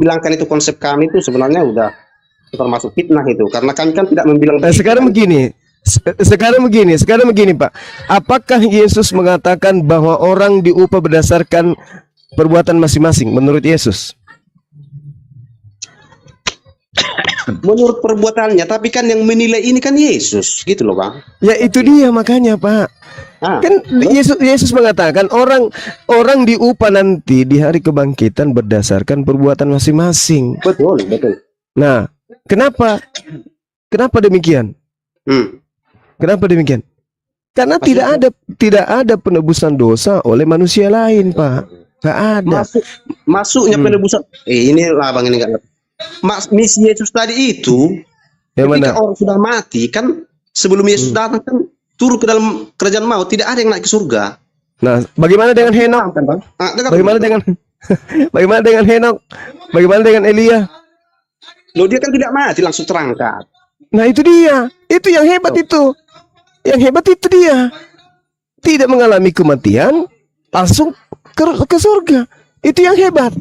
bilangkan itu konsep kami itu sebenarnya udah termasuk fitnah itu, karena kami kan tidak membilang. Sekarang begini Pak, apakah Yesus mengatakan bahwa orang diupah berdasarkan perbuatan masing-masing menurut Yesus? Menurut perbuatannya, tapi kan yang menilai ini kan Yesus, gitu loh Bang. Ya itu dia makanya Pak. Kan Yesus mengatakan orang diupah nanti di hari kebangkitan berdasarkan perbuatan masing-masing. Betul. Nah, kenapa demikian? Kenapa demikian? Karena tidak ada penebusan dosa oleh manusia lain, Pak. Nggak ada. Masuknya penebusan. Ini lah Bang, ini enggak. Misi Yesus tadi itu, ketika orang sudah mati kan, sebelum Yesus datang kan turun ke dalam kerajaan maut, tidak ada yang naik ke surga. Nah, bagaimana dengan Henok? Bagaimana dengan Henok? Bagaimana dengan Elia? Loh, dia kan tidak mati, langsung terangkat. Nah, itu dia. Itu yang hebat itu. Yang hebat itu dia. Tidak mengalami kematian, langsung ke surga. Itu yang hebat.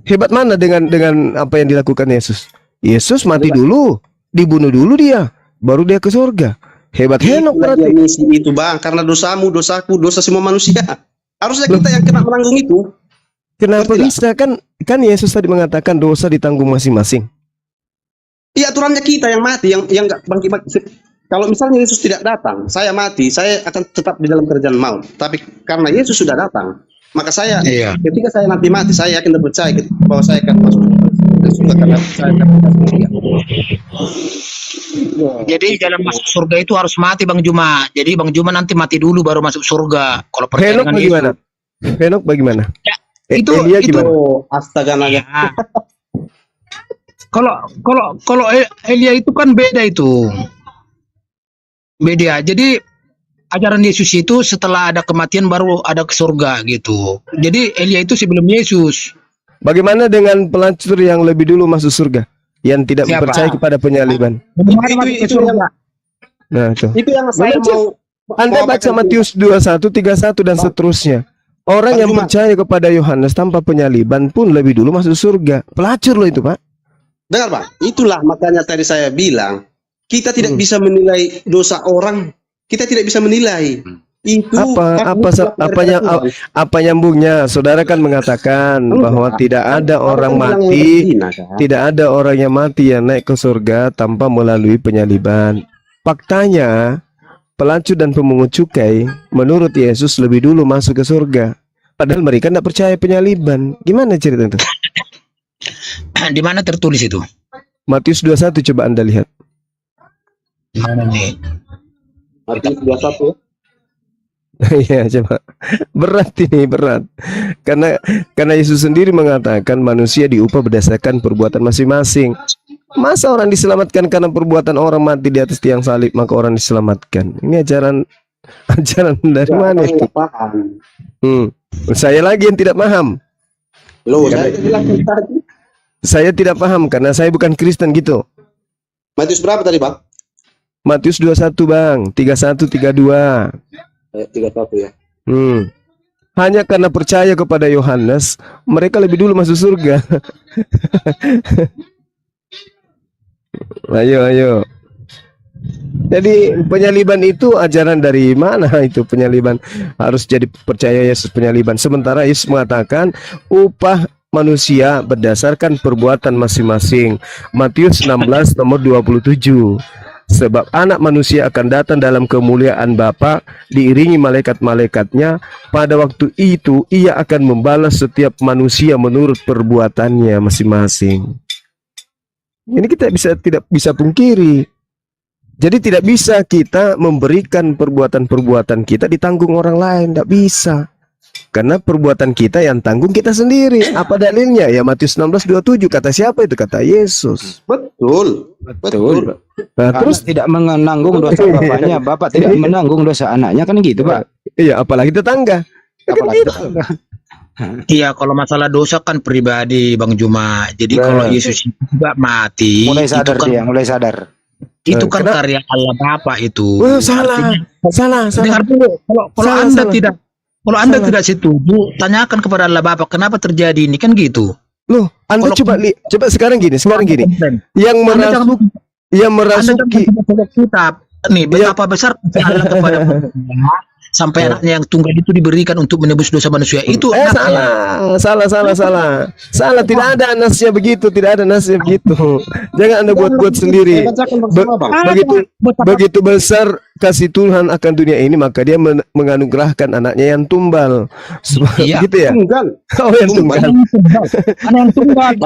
Hebat mana dengan apa yang dilakukan Yesus? Yesus mati dulu, dibunuh dulu dia, baru dia ke surga. Hebat Henok berarti. Misi itu Bang, karena dosamu, dosaku, dosa semua manusia. Harusnya kita yang kena menanggung itu. Kenapa bisa? Kan Yesus tadi mengatakan dosa ditanggung masing-masing. Iya, aturannya kita yang mati, yang enggak bangkit. Kalau misalnya Yesus tidak datang, saya mati, saya akan tetap di dalam kerajaan maut. Tapi karena Yesus sudah datang, maka saya ketika saya nanti mati, saya yakin dan percaya bahwa saya akan masuk ke surga karena saya akan masuk surga. Jadi dalam masuk surga itu harus mati Bang Juma. Jadi Bang Juma nanti mati dulu baru masuk surga. Kalau percaya dengan Yesus. Henok bagaimana? Ya, itu astaga naga. Ya. Kalau Elia itu kan beda itu. Beda. Jadi ajaran Yesus itu setelah ada kematian baru ada ke surga gitu. Jadi Elia itu sebelum Yesus. Bagaimana dengan pelacur yang lebih dulu masuk surga, yang tidak percaya kepada penyaliban? Itu yang saya mau. Anda baca Matius 21, 31 dan seterusnya. Orang yang percaya kepada Yohanes tanpa penyaliban pun lebih dulu masuk surga. Pelacur loh itu, Pak. Dengar Pak, itulah makanya tadi saya bilang, kita tidak bisa menilai dosa orang. Kita tidak bisa menilai. Itu apa nyambungnya? Saudara kan mengatakan bahwa tidak ada orang mati, tidak ada orang yang mati yang naik ke surga tanpa melalui penyaliban. Faktanya, pelacur dan pemungut cukai menurut Yesus lebih dulu masuk ke surga. Padahal mereka tidak percaya penyaliban. Gimana cerita itu? Di mana tertulis itu? Matius 21, coba Anda lihat. Mana nih? Matius 21. Iya, coba. Berat ini, berat. Karena Yesus sendiri mengatakan manusia diupah berdasarkan perbuatan masing-masing. Masa orang diselamatkan karena perbuatan orang mati di atas tiang salib maka orang diselamatkan? Ini ajaran dari mana itu? Saya lagi yang tidak paham. Loh, saya tidak paham karena saya bukan Kristen gitu. Matius berapa tadi, Bang? Matius 21, Bang. 31, 32. 31 ya. Hanya karena percaya kepada Yohanes, mereka lebih dulu masuk surga. Ayo. Jadi penyaliban itu ajaran dari mana itu penyaliban? Harus jadi percaya Yesus penyaliban. Sementara Yesus mengatakan upah manusia berdasarkan perbuatan masing-masing. Matius 16 nomor 27. Sebab anak manusia akan datang dalam kemuliaan Bapa diiringi malaikat-malaikatnya. Pada waktu itu ia akan membalas setiap manusia menurut perbuatannya masing-masing. Ini kita tidak bisa pungkiri. Jadi tidak bisa kita memberikan perbuatan-perbuatan kita ditanggung orang lain. Tidak bisa. Karena perbuatan kita yang tanggung kita sendiri. Apa dalilnya? Ya Matius 16:27. Kata siapa itu? Kata Yesus. Betul. Nah, terus tidak menanggung dosa bapaknya, bapak tidak menanggung dosa anaknya, kan gitu, Pak. Iya, apalagi tetangga. Iya, kalau masalah dosa kan pribadi, Bang Juma. Jadi kalau Yesus tidak mati, mulai sadar itu kan, dia, mulai sadar. Itu kan karya Allah Bapa itu. Salah. Dengar dulu. Kalau Anda tidak setuju, tanyakan kepada Allah Bapa kenapa terjadi ini, kan gitu. Loh, Anda Kalau- coba sekarang gini, yang Anda jangan merasuk yang Anda jangan merasuki baca kitab. Nih, betapa besar kasih Allah kepada manusia, sampai anaknya yang tunggal itu diberikan untuk menebus dosa manusia. Itu anaknya. salah, tidak ada nasnya begitu, jangan Anda buat sendiri. Begitu besar kasih Tuhan akan dunia ini, maka dia menganugerahkan anaknya yang tumbal. Iya. Gitu ya. Oh, yang tunggal. Anak yang tunggal.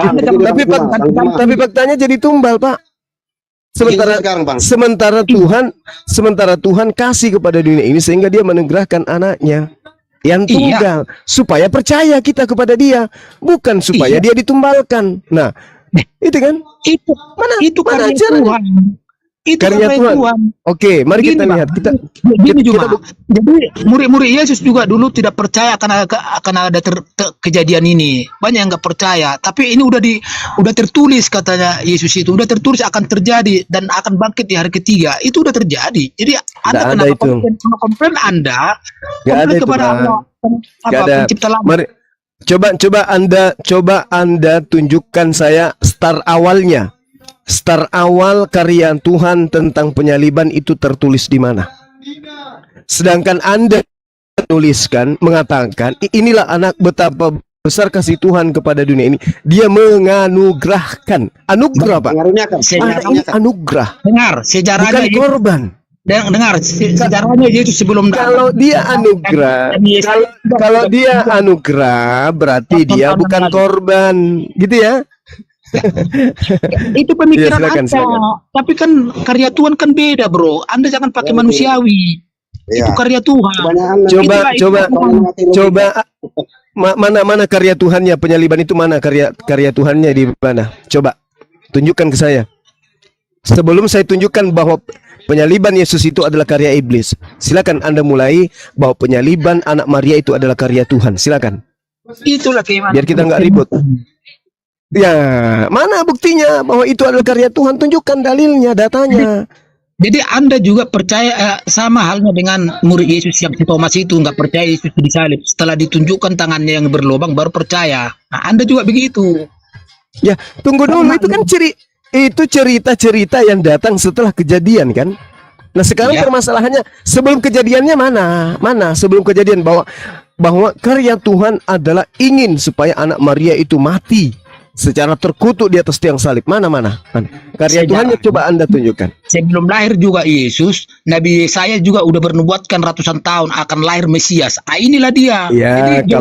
Tapi faktanya jadi tumbal, Pak. Sementara Tuhan kasih kepada dunia ini sehingga dia menugerahkan anaknya yang tunggal supaya percaya kita kepada dia, bukan supaya dia ditumbalkan. Nah, itu kan? Itu mana karya ajarannya? Tuhan. Itu Karya Tuhan. Oke, mari kita Begini, lihat. Bang. Gini juga. Jadi murid-murid Yesus juga dulu tidak percaya akan ada kejadian ini. Banyak yang nggak percaya. Tapi ini udah tertulis, katanya Yesus itu udah tertulis akan terjadi dan akan bangkit di hari ketiga. Itu udah terjadi. Jadi Anda Nggak ada kenapa itu. komplain Anda? Nggak ada Komplain itu, kepada Bang. Allah. Nggak ada. Pencipta langit. Mari coba Anda tunjukkan saya start awalnya. Start awal karya Tuhan tentang penyaliban itu tertulis di mana? Sedangkan Anda tuliskan mengatakan inilah anak, betapa besar kasih Tuhan kepada dunia ini. Dia menganugerahkan. Anugerah, Pak. Anak ini anugerah. Dengar sejarahnya. Bukan korban. Dengar sejarahnya Yesus sebelum Kalau dia anugerah, kalau dia anugerah berarti dia bukan korban, gitu ya? Itu pemikiran Iya, silakan. Tapi kan karya Tuhan kan beda, bro. Anda jangan pakai manusiawi. Itu karya Tuhan. Coba mana karya Tuhannya, penyaliban itu mana karya Tuhannya, di mana? Coba tunjukkan ke saya. Sebelum saya tunjukkan bahwa penyaliban Yesus itu adalah karya iblis, silakan Anda mulai bahwa penyaliban anak Maria itu adalah karya Tuhan. Silakan. Itulah keimanan. Biar kita nggak ribut. Ya, mana buktinya bahwa itu adalah karya Tuhan? Tunjukkan dalilnya, datanya. Jadi Anda juga percaya sama halnya dengan murid Yesus yang si Thomas itu nggak percaya Yesus disalib. Setelah ditunjukkan tangannya yang berlubang baru percaya. Nah, Anda juga begitu. Ya, tunggu dulu, itu kan cerita-cerita yang datang setelah kejadian kan? Nah, sekarang permasalahannya sebelum kejadiannya mana? Sebelum kejadian bahwa karya Tuhan adalah ingin supaya anak Maria itu mati secara terkutuk di atas tiang salib. Mana? Karya Tuhannya coba Anda tunjukkan. Sebelum lahir juga Yesus, Nabi Yesaya juga udah bernubuatkan ratusan tahun akan lahir Mesias. Inilah dia. Ya, Jadi,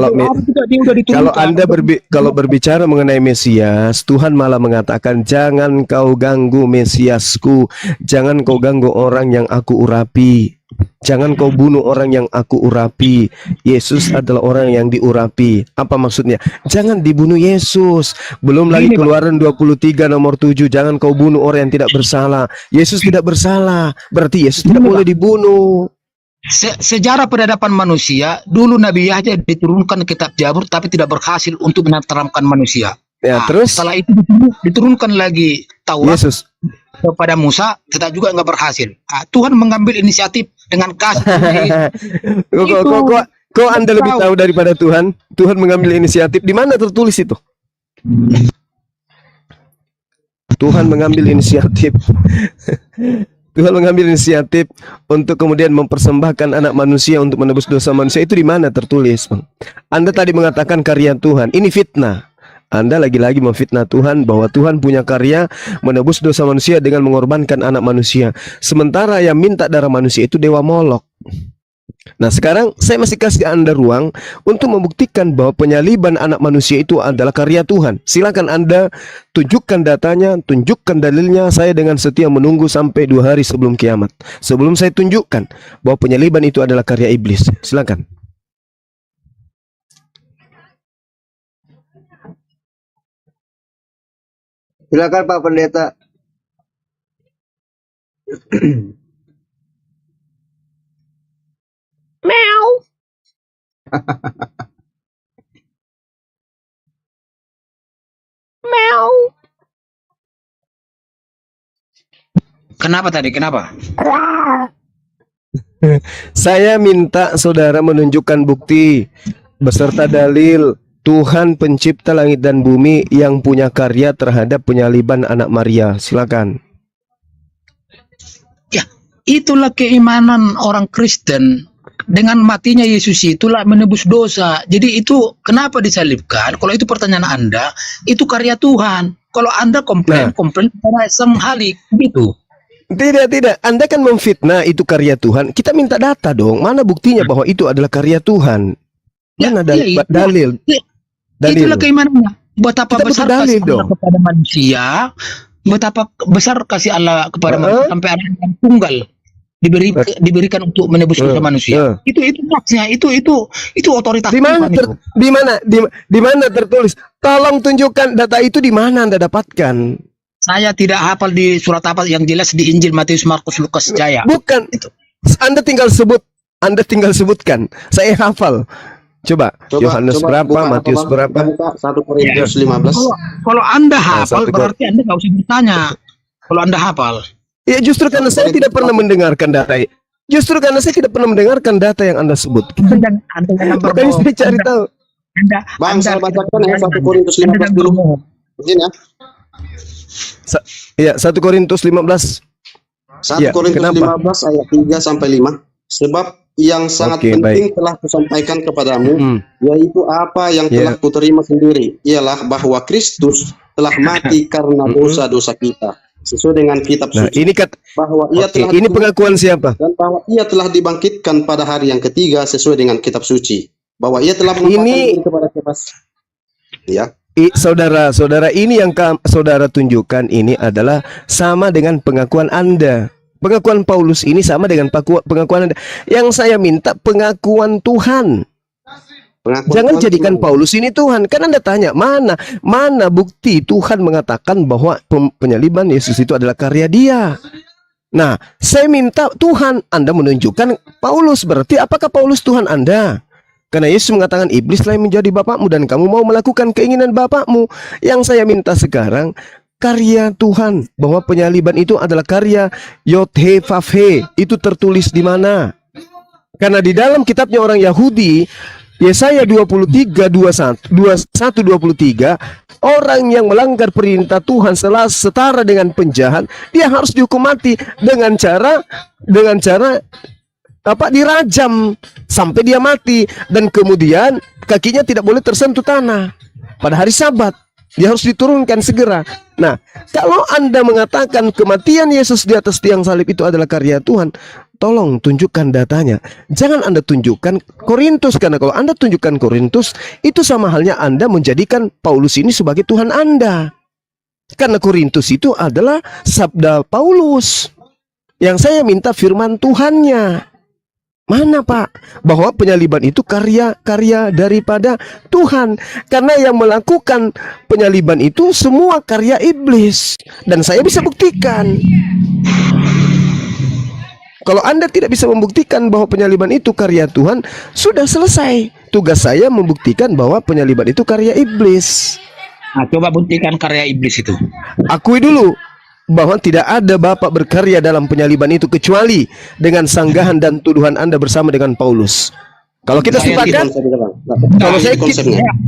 kalau berbicara mengenai Mesias, Tuhan malah mengatakan jangan kau ganggu Mesiasku, jangan kau ganggu orang yang aku urapi. Jangan kau bunuh orang yang aku urapi. Yesus adalah orang yang diurapi. Apa maksudnya? Jangan dibunuh Yesus. Belum lagi Keluaran 23 nomor 7. Jangan kau bunuh orang yang tidak bersalah. Yesus tidak bersalah. Berarti Yesus tidak boleh dibunuh. Sejarah peradaban manusia, dulu Nabi Yahya diturunkan kitab Zabur tapi tidak berhasil untuk menenteramkan manusia. Ya, terus setelah itu diturunkan lagi Taurat Yesus kepada Musa, kita juga nggak berhasil. Tuhan mengambil inisiatif dengan kasih. Kok Anda lebih tahu daripada Tuhan? Tuhan mengambil inisiatif. Di mana tertulis itu? Tuhan mengambil inisiatif. Tuhan mengambil inisiatif untuk kemudian mempersembahkan anak manusia untuk menebus dosa manusia. Itu di mana tertulis, Bang? Anda tadi mengatakan karya Tuhan. Ini fitnah. Anda lagi-lagi memfitnah Tuhan bahwa Tuhan punya karya menebus dosa manusia dengan mengorbankan anak manusia. Sementara yang minta darah manusia itu dewa Molok. Nah, sekarang saya masih kasih Anda ruang untuk membuktikan bahwa penyaliban anak manusia itu adalah karya Tuhan. Silakan Anda tunjukkan datanya, tunjukkan dalilnya. Saya dengan setia menunggu sampai 2 hari sebelum kiamat. Sebelum saya tunjukkan bahwa penyaliban itu adalah karya iblis. Silakan. Silakan Pak Pendeta. Meow. Meow. Kenapa tadi? Kenapa? Saya minta saudara menunjukkan bukti beserta dalil Tuhan pencipta langit dan bumi yang punya karya terhadap penyaliban anak Maria. Silakan. Ya, itulah keimanan orang Kristen. Dengan matinya Yesus itulah menebus dosa. Jadi itu kenapa disalibkan? Kalau itu pertanyaan Anda, itu karya Tuhan. Kalau Anda komplain pada sang halik gitu. Tidak. Anda kan memfitnah itu karya Tuhan. Kita minta data dong. Mana buktinya bahwa itu adalah karya Tuhan? Mana dalil? Itulah keimanannya. Betapa Kita besar butuh dalil kasih Allah dong. kepada manusia, betapa besar kasih Allah kepada manusia sampai anak yang tunggal diberikan untuk menebus dosa manusia. Itu maksudnya itu otoritas Di mana Tuhan itu. di mana tertulis? Tolong tunjukkan data itu di mana Anda dapatkan. Saya tidak hafal di surat apa yang jelas di Injil, Matius, Markus, Lukas, Jaya. Bukan. Itu. Anda tinggal sebutkan. Saya hafal. Coba Yohanes berapa, Matius berapa? Buka 1 Korintus 15. Kalau Anda hafal 1 berarti Anda nggak usah bertanya. Kalau Anda hafal. Ya justru karena saya tidak pernah mendengarkan data. Justru karena saya tidak pernah mendengarkan data yang Anda sebut. Anda jangan Makanya saya cari tahu. Bang, saya bacakan ya 1 Korintus 15 dulu. Begini ya. Ya, 1 Korintus 15. 1 Ya, Korintus kenapa? 15 ayat 3 sampai 5. Sebab yang sangat Oke, penting telah kusampaikan kepadamu, yaitu apa yang telah kuterima sendiri, ialah bahwa Kristus telah mati karena dosa-dosa kita, sesuai dengan kitab Nah, suci, ini bahwa ia telah ini pengakuan siapa? dan bahwa ia telah dibangkitkan pada hari yang ketiga sesuai dengan kitab suci, bahwa ia telah Ini- menempatkan diri kepada bebas. Ya, Saudara, ini yang saudara tunjukkan ini adalah sama dengan pengakuan Anda. Pengakuan Paulus ini sama dengan pengakuan Anda. Yang saya minta pengakuan Tuhan. pengakuan Jangan Tuhan jadikan Tuhan. Paulus ini Tuhan. Kan Anda tanya, mana bukti Tuhan mengatakan bahwa penyaliban Yesus itu adalah karya Dia. Nah, saya minta Tuhan, Anda menunjukkan Paulus. Berarti apakah Paulus Tuhan Anda? Karena Yesus mengatakan, iblislah yang menjadi bapakmu dan kamu mau melakukan keinginan bapakmu. Yang saya minta sekarang, karya Tuhan, bahwa penyaliban itu adalah karya Yod-He Vav-He. Itu tertulis di mana? Karena di dalam kitabnya orang Yahudi, Yesaya 21:23, orang yang melanggar perintah Tuhan setara dengan penjahat, dia harus dihukum mati dengan cara dirajam sampai dia mati, dan kemudian kakinya tidak boleh tersentuh tanah pada hari Sabat. Dia harus diturunkan segera. Nah, kalau Anda mengatakan kematian Yesus di atas tiang salib itu adalah karya Tuhan, tolong tunjukkan datanya. Jangan Anda tunjukkan Korintus, karena kalau Anda tunjukkan Korintus, itu sama halnya Anda menjadikan Paulus ini sebagai Tuhan Anda. Karena Korintus itu adalah sabda Paulus. Yang saya minta firman Tuhannya. Mana Pak? Bahwa penyaliban itu karya-karya daripada Tuhan. Karena yang melakukan penyaliban itu semua karya iblis. Dan saya bisa buktikan. Kalau Anda tidak bisa membuktikan bahwa penyaliban itu karya Tuhan, sudah selesai. Tugas saya membuktikan bahwa penyaliban itu karya iblis. Nah, coba buktikan karya iblis itu. Akui dulu bahwa tidak ada Bapak berkarya dalam penyaliban itu kecuali dengan sanggahan dan tuduhan Anda bersama dengan Paulus. Kalau kita sepakat,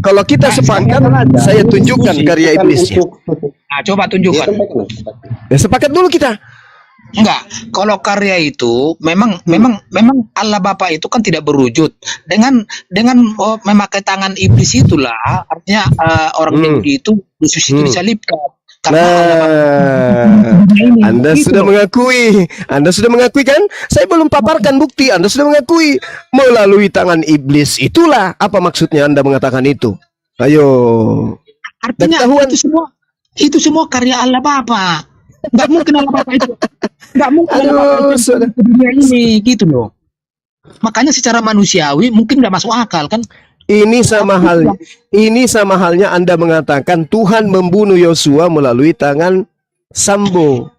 kalau kita sepakat, saya tunjukkan karya iblisnya. Nah, coba tunjukkan. Ya, sepakat dulu kita. Enggak, kalau karya itu memang Allah Bapa itu kan tidak berwujud. Dengan memakai tangan iblis itulah artinya orang Yahudi itu Yesus itu disalibkan. Nah, Anda sudah mengakui. Anda sudah mengakui kan? Saya belum paparkan bukti. Anda sudah mengakui melalui tangan iblis. Itulah apa maksudnya Anda mengatakan itu? Ayo. Artinya itu semua karya Allah Bapa. Enggak mungkin Allah Bapa itu. Enggak mungkin Allah Bapa itu di dunia ini gitu loh. Makanya secara manusiawi mungkin enggak masuk akal kan? Ini sama halnya Anda mengatakan Tuhan membunuh Yosua melalui tangan Sambo.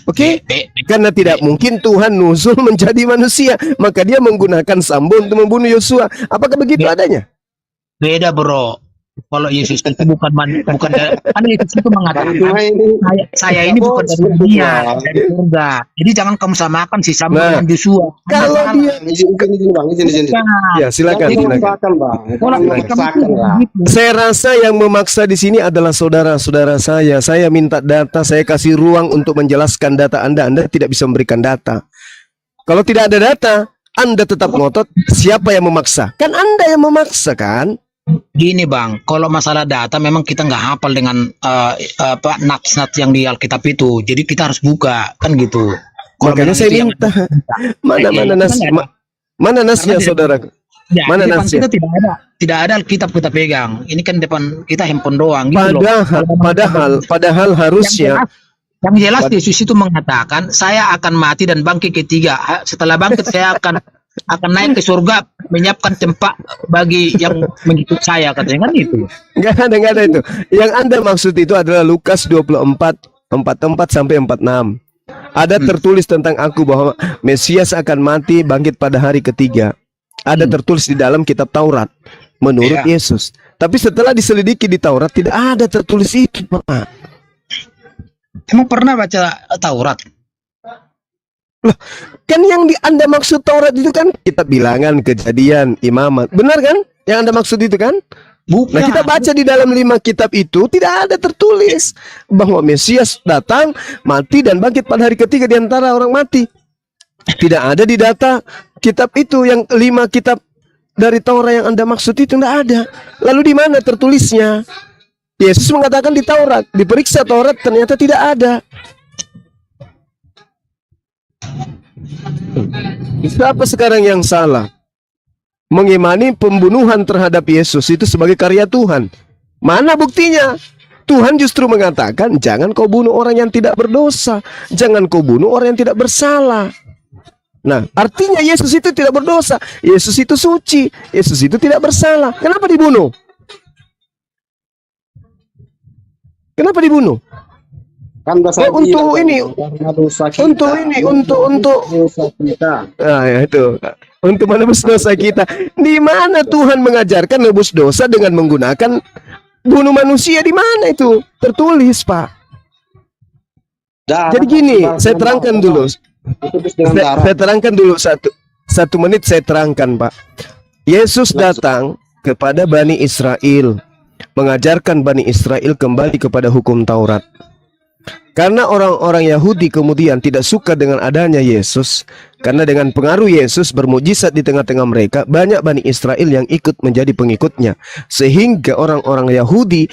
Oke? Karena tidak mungkin Tuhan nuzul menjadi manusia, maka dia menggunakan Sambo untuk membunuh Yosua. Apakah begitu adanya? Beda, Bro. Kalau Yesus itu bukan kan Yesus itu mengatakan Cuma ini saya ini bukan dari dunia, dari surga. Jadi jangan kamu samakan si Samuel Nah, dengan Joshua. kalau Salah. dia izin Bang, izin. ya silakan, Jangan silakan. memaksakan, Bang. Kalau Jangan kamu memaksakan lah. begitu, Saya rasa yang memaksa di sini adalah saudara-saudara saya. Saya minta data, saya kasih ruang untuk menjelaskan data Anda. Anda tidak bisa memberikan data. Kalau tidak ada data, Anda tetap ngotot. Siapa yang memaksa? Kan Anda yang memaksa kan? gini Bang, kalau masalah data memang kita nggak hafal dengan apa nats-nats yang di Alkitab itu. Jadi kita harus buka kan gitu. Kalau Makanya memang saya itu yang minta. Iya, Mana nas? kita nggak ada. Mana nasnya, Karena saudara? Ya, Mana di depan nasnya? kita tidak ada Alkitab kita pegang. Ini kan depan kita handphone doang gitu loh. Padahal harusnya Yang jelas Yesus itu mengatakan, saya akan mati dan bangkit ketiga. Setelah bangkit saya akan naik ke surga, menyiapkan tempat bagi yang mengikut saya, katanya kan itu. nggak ada itu. Yang Anda maksud itu adalah Lukas 24:44 sampai 46. Ada tertulis tentang aku bahwa Mesias akan mati bangkit pada hari ketiga. Ada tertulis di dalam kitab Taurat menurut Iya. Yesus. Tapi setelah diselidiki di Taurat tidak ada tertulis itu, Pak. Emang pernah baca Taurat? Kan yang Anda maksud Taurat itu kan kitab Bilangan, Kejadian, Imamat. Benar kan? Yang Anda maksud itu kan? Bukan. Nah, kita baca di dalam 5 kitab itu tidak ada tertulis bahwa Mesias datang, mati dan bangkit pada hari ketiga di antara orang mati. Tidak ada di data kitab itu, yang 5 kitab dari Taurat yang Anda maksud itu tidak ada. Lalu di mana tertulisnya? Yesus mengatakan di Taurat, diperiksa Taurat ternyata tidak ada. Siapa sekarang yang salah? Mengimani pembunuhan terhadap Yesus itu sebagai karya Tuhan. Mana buktinya? Tuhan justru mengatakan, jangan kau bunuh orang yang tidak berdosa. Jangan kau bunuh orang yang tidak bersalah. Nah, artinya Yesus itu tidak berdosa. Yesus itu suci. Yesus itu tidak bersalah. Kenapa dibunuh? Kenapa dibunuh? Kan bahasa untuk bilang, ini, karena dosa kita, untuk dosa kita. Ah, ya itu. Untuk menebus dosa kita. Di mana Tuhan mengajarkan nebus dosa dengan menggunakan bunuh manusia? Di mana itu tertulis, Pak? Darah Jadi gini, harus saya dengan terangkan darah. dulu. Ditebus dengan darah. Saya terangkan dulu satu menit, saya terangkan, Pak. Yesus datang kepada Bani Israel, mengajarkan Bani Israel kembali kepada hukum Taurat. Karena orang-orang Yahudi kemudian tidak suka dengan adanya Yesus, karena dengan pengaruh Yesus bermujizat di tengah-tengah mereka, banyak Bani Israel yang ikut menjadi pengikutnya. Sehingga orang-orang Yahudi,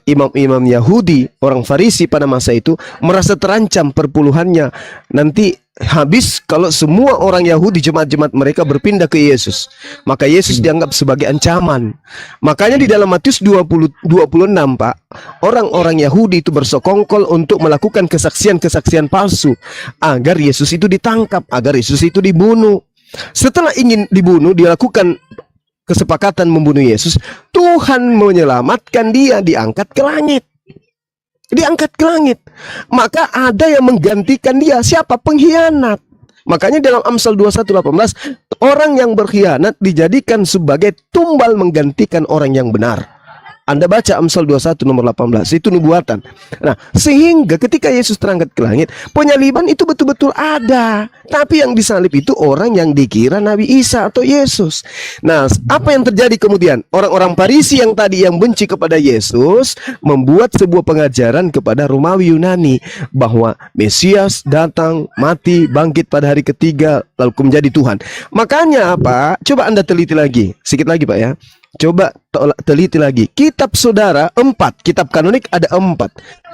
imam-imam Yahudi, orang Farisi pada masa itu merasa terancam perpuluhannya. Nanti habis kalau semua orang Yahudi, jemaat-jemaat mereka berpindah ke Yesus. Maka Yesus dianggap sebagai ancaman. Makanya di dalam Matius 20:26, Pak, orang-orang Yahudi itu bersekongkol untuk melakukan kesaksian-kesaksian palsu agar Yesus itu ditangkap, agar Yesus itu dibunuh. Setelah ingin dibunuh, dilakukan kesepakatan membunuh Yesus. Tuhan menyelamatkan dia, diangkat ke langit. Diangkat ke langit. Maka ada yang menggantikan dia. Siapa? Pengkhianat. Makanya dalam Amsal 21:18, orang yang berkhianat dijadikan sebagai tumbal menggantikan orang yang benar. Anda baca Amsal 21 nomor 18, itu nubuatan. Nah, sehingga ketika Yesus terangkat ke langit, penyaliban itu betul-betul ada. Tapi yang disalib itu orang yang dikira Nabi Isa atau Yesus. Nah, apa yang terjadi kemudian? Orang-orang Farisi yang tadi yang benci kepada Yesus membuat sebuah pengajaran kepada Romawi Yunani bahwa Mesias datang, mati, bangkit pada hari ketiga, lalu menjadi Tuhan. Makanya apa? Coba Anda teliti lagi, sedikit lagi, Pak ya. Coba teliti lagi. Kitab saudara 4, kitab kanonik ada 4.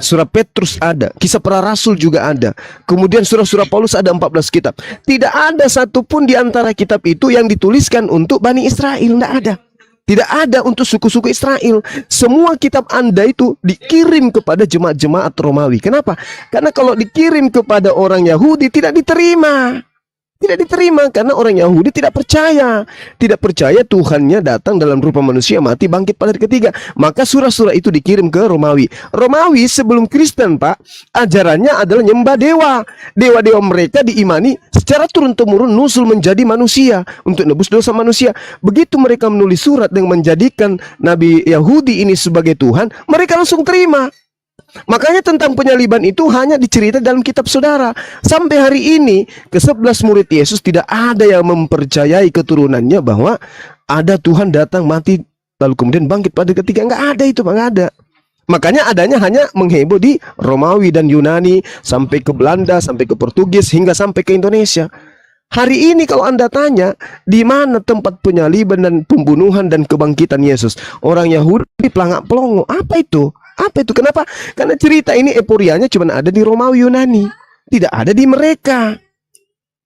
Surah Petrus ada, Kisah Para Rasul juga ada. Kemudian surah-surah Paulus ada 14 kitab. Tidak ada satupun di antara kitab itu yang dituliskan untuk Bani Israel, tidak ada. Tidak ada untuk suku-suku Israel. Semua kitab Anda itu dikirim kepada jemaat-jemaat Romawi. Kenapa? Karena kalau dikirim kepada orang Yahudi tidak diterima. Tidak diterima karena orang Yahudi tidak percaya. Tidak percaya Tuhannya datang dalam rupa manusia, mati, bangkit pada hari ketiga. Maka surah-surah itu dikirim ke Romawi. Romawi sebelum Kristen, Pak, ajarannya adalah nyembah dewa. Dewa-dewa mereka diimani secara turun-temurun nusul menjadi manusia untuk nebus dosa manusia. Begitu mereka menulis surat dengan menjadikan Nabi Yahudi ini sebagai Tuhan, mereka langsung terima. Makanya tentang penyaliban itu hanya dicerita dalam kitab saudara. Sampai hari ini ke-11 murid Yesus tidak ada yang mempercayai keturunannya bahwa ada Tuhan datang mati lalu kemudian bangkit pada ketiga. Enggak ada itu, Pak, enggak ada. Makanya adanya hanya mengheboh di Romawi dan Yunani, sampai ke Belanda, sampai ke Portugis, hingga sampai ke Indonesia. Hari ini kalau Anda tanya, di mana tempat penyaliban dan pembunuhan dan kebangkitan Yesus? Orang Yahudi pelangak pelongo. Apa itu? Apa itu? Kenapa? Karena cerita ini euforianya cuma ada di Romawi Yunani, tidak ada di mereka.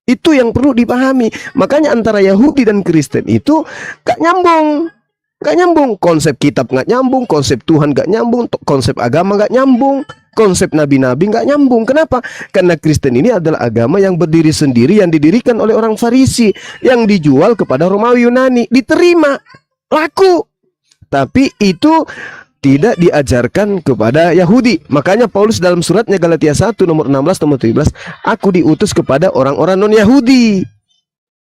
Itu yang perlu dipahami. Makanya antara Yahudi dan Kristen itu gak nyambung. Gak nyambung. Konsep kitab gak nyambung, konsep Tuhan gak nyambung, konsep agama gak nyambung, konsep nabi-nabi gak nyambung. Kenapa? Karena Kristen ini adalah agama yang berdiri sendiri, yang didirikan oleh orang Farisi, yang dijual kepada Romawi Yunani, diterima, laku. Tapi itu tidak diajarkan kepada Yahudi. Makanya Paulus dalam suratnya Galatia 1 nomor 16 nomor 17, aku diutus kepada orang-orang non-Yahudi.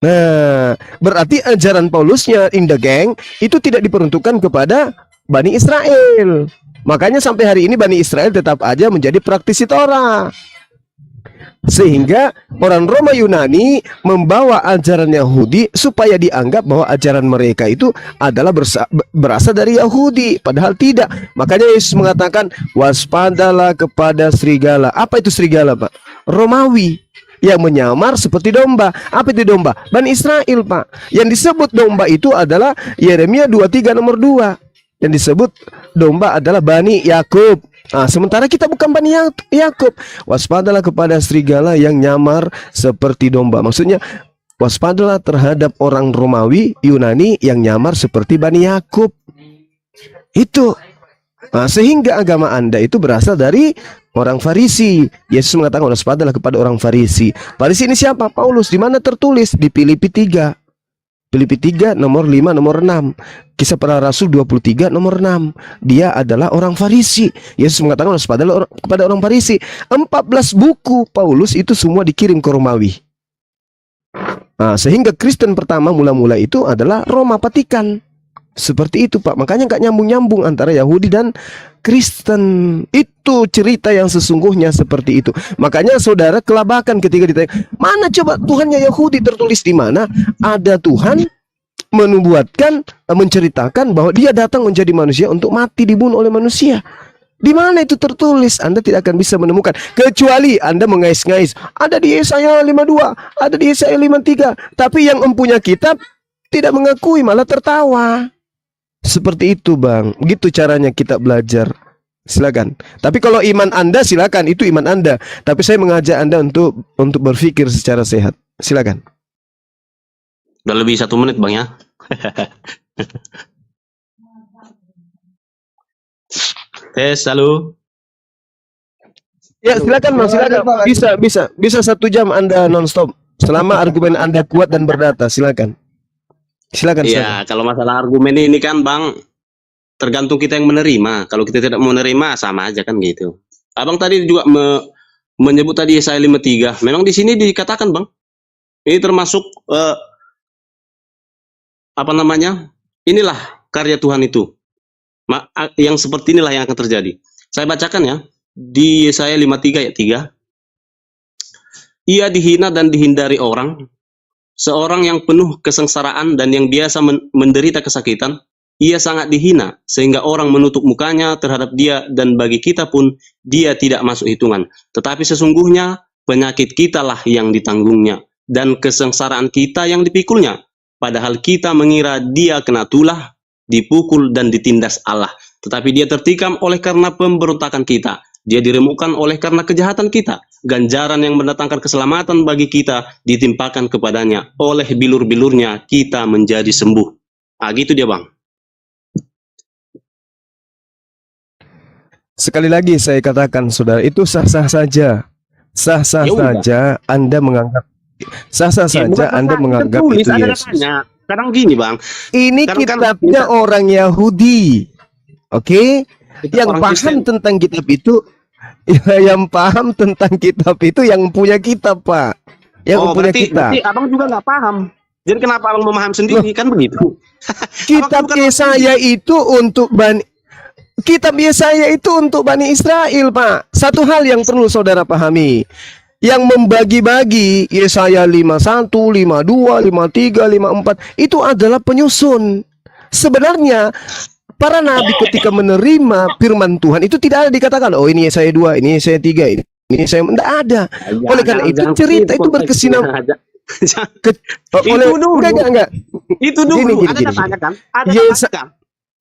Nah, berarti ajaran Paulusnya in the gang itu tidak diperuntukkan kepada Bani Israel. Makanya sampai hari ini Bani Israel tetap aja menjadi praktisi Torah. Sehingga orang Roma Yunani membawa ajaran Yahudi supaya dianggap bahwa ajaran mereka itu adalah berasal dari Yahudi, padahal tidak. Makanya Yesus mengatakan waspadalah kepada serigala. Apa itu serigala, Pak? Romawi yang menyamar seperti domba. Apa itu domba? Bani Israel, Pak. Yang disebut domba itu adalah Yeremia 23 nomor 2. Yang disebut domba adalah Bani Yakub. Nah, sementara kita bukan Bani Yakub. Waspadalah kepada serigala yang nyamar seperti domba. Maksudnya waspadalah terhadap orang Romawi, Yunani yang nyamar seperti Bani Yakub. Itu. Nah, sehingga agama Anda itu berasal dari orang Farisi. Yesus mengatakan waspadalah kepada orang Farisi. Farisi ini siapa? Paulus. Di mana tertulis? Di Filipi 3. Filipi 3 nomor 5 nomor 6. Kisah Para Rasul 23 nomor 6. Dia adalah orang Farisi. Yesus mengatakan waspadalah kepada orang Farisi. 14 buku Paulus itu semua dikirim ke Romawi. Nah, sehingga Kristen pertama mula-mula itu adalah Roma Vatikan. Seperti itu, Pak. Makanya nggak nyambung-nyambung antara Yahudi dan Kristen. Itu cerita yang sesungguhnya seperti itu. Makanya saudara kelabakan ketika ditanya, mana coba Tuhannya Yahudi tertulis di mana? Ada Tuhan menubuatkan, menceritakan bahwa dia datang menjadi manusia untuk mati dibunuh oleh manusia. Di mana itu tertulis? Anda tidak akan bisa menemukan. Kecuali Anda mengais-ngais. Ada di Yesaya 52, ada di Yesaya 53. Tapi yang mempunyai kitab tidak mengakui, malah tertawa. Seperti itu, Bang. Begitu caranya kita belajar. Silakan. Tapi kalau iman Anda silakan, itu iman Anda. Tapi saya mengajak Anda untuk berpikir secara sehat. Silakan. Udah lebih 1 menit, Bang, ya. Tes, halo. Ya, silakan, Bang. Silakan. Bisa 1 jam Anda nonstop. Selama argumen Anda kuat dan berdata, silakan. Silakan. Ya, kalau masalah argumen ini kan, Bang, tergantung kita yang menerima. Kalau kita tidak menerima, sama aja kan gitu. Abang tadi juga menyebut tadi Yesaya 53. Memang di sini dikatakan, Bang, ini termasuk apa namanya? Inilah karya Tuhan itu. Yang seperti inilah yang akan terjadi. Saya bacakan ya. Di Yesaya 53 ayat 3. Ia dihina dan dihindari orang, seorang yang penuh kesengsaraan dan yang biasa menderita kesakitan. Ia sangat dihina sehingga orang menutup mukanya terhadap dia, dan bagi kita pun dia tidak masuk hitungan. Tetapi sesungguhnya penyakit kitalah yang ditanggungnya dan kesengsaraan kita yang dipikulnya. Padahal kita mengira dia kena tulah, dipukul dan ditindas Allah. Tetapi dia tertikam oleh karena pemberontakan kita. Dia diremukkan oleh karena kejahatan kita. Ganjaran yang mendatangkan keselamatan bagi kita ditimpakan kepadanya. Oleh bilur-bilurnya kita menjadi sembuh. Ah, gitu dia, Bang. Sekali lagi saya katakan, saudara, itu sah-sah saja. Sah-sah saja Anda menganggap Sah-sah Ya, saja bukan Anda masalah, menganggap tertulis, itu ada Yesus. datanya. Sekarang gini bang, Ini Sekarang kan kitabnya orang Yahudi. Oke? kita Yang orang paham Kristen. tentang kitab itu ya, yang paham tentang kitab itu yang punya kitab, Pak. Yang Oh punya berarti, kitab. berarti abang juga nggak paham. Jadi kenapa abang memaham sendiri kan begitu? Kitab bukan Yesaya itu untuk Kitab Yesaya itu untuk Bani Israel, Pak. Satu hal yang perlu saudara pahami. Yang membagi-bagi Yesaya 51, 52, 53, 54 itu adalah penyusun. Sebenarnya para nabi ketika menerima firman Tuhan itu tidak ada dikatakan, oh ini Yesaya 2, ini Yesaya 3, ini Yesaya, tidak ada. Oleh karena itu cerita itu berkesinambungan. Oleh dulu. enggak. Itu dulu. Gini, Ada gini. datanya kan? Ada Yes. datanya kan?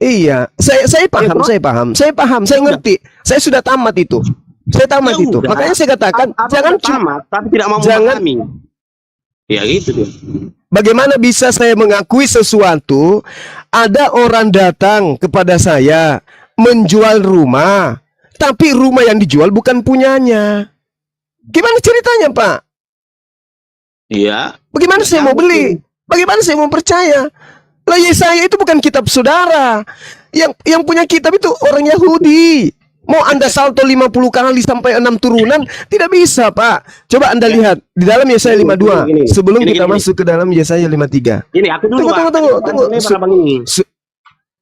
Iya, saya paham, bro. saya paham, saya ngerti. Saya sudah tamat itu. Saya tamat Ya itu. udah. Makanya saya katakan Abang jangan udah tamat, tapi tidak mau jangan- memahami. Ya gitu dia. bagaimana bisa saya mengakui sesuatu, ada orang datang kepada saya menjual rumah, tapi rumah yang dijual bukan punyanya. Gimana ceritanya, Pak? Iya. Bagaimana saya mau beli? Bagaimana saya mau percaya? Lah Yesaya itu bukan kitab saudara. Yang punya kitab itu orang Yahudi. Mau Anda salto 50 kali sampai 6 turunan tidak bisa, Pak. Coba Anda lihat di dalam Yesaya 52 Gini. sebelum Gini, kita gini. masuk ke dalam Yesaya 53. Ini aku dulu Tunggu, Bang. tunggu. Ini Bang ini. Su-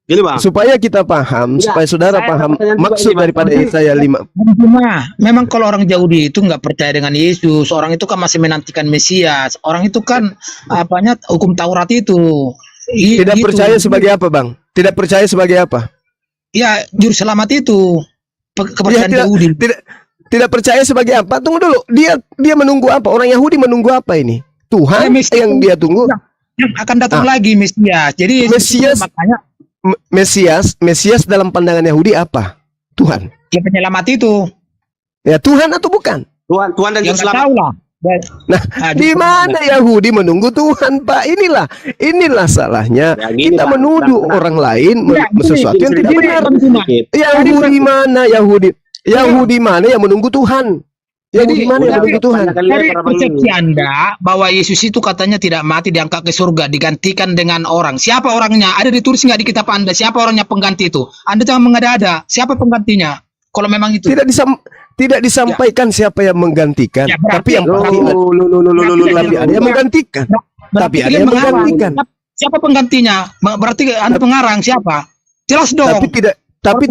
Gini bang. Supaya kita paham, Ya, supaya saudara saya paham pertanyaan juga maksud ini, Bang. daripada Yesaya 5. Cuma memang kalau orang Yahudi itu nggak percaya dengan Yesus, orang itu kan masih menantikan Mesias, orang itu kan apanya hukum Taurat itu. Tidak Gitu. percaya sebagai apa, Bang? Tidak percaya sebagai apa? Ya juru selamat itu kepercayaan tidak, Yahudi. tidak percaya sebagai apa? Tunggu dulu. Dia menunggu apa? Orang Yahudi menunggu apa ini? Tuhan Ya, Mesias. yang dia tunggu. Yang akan datang lagi Mesias. Jadi Mesias. makanya Mesias dalam pandangan Yahudi apa? Tuhan. ya penyelamat itu. Ya Tuhan atau bukan? Tuhan dan Yang Juru nggak Selamat. tahu lah. Nah, di mana Yahudi menunggu Tuhan, Pak? Inilah salahnya. Ya, gini, Kita Bang. menuduh Bang, orang lain Ya, gini, sesuatu yang tidak gini, benar. sedikit. Yahudi mana Yahudi mana yang menunggu Tuhan? Yahudi mana yang udah, menunggu Tuhan? banyak kali lihat Dari para bang persepsi ini. Anda bahwa Yesus itu katanya tidak mati diangkat ke surga digantikan dengan orang. Siapa orangnya? Ada ditulis nggak di kitab Anda? Siapa orangnya pengganti itu? Anda jangan mengada-ada. Siapa penggantinya? Kalau memang itu. Tidak disampaikan siapa yang menggantikan, Ya, berarti- tapi yang pasti tapi ada yang menggantikan. Berarti Tapi ada dia yang mengarang. menggantikan. Siapa penggantinya? Berarti Anda pengarang siapa? Jelas dong. Tapi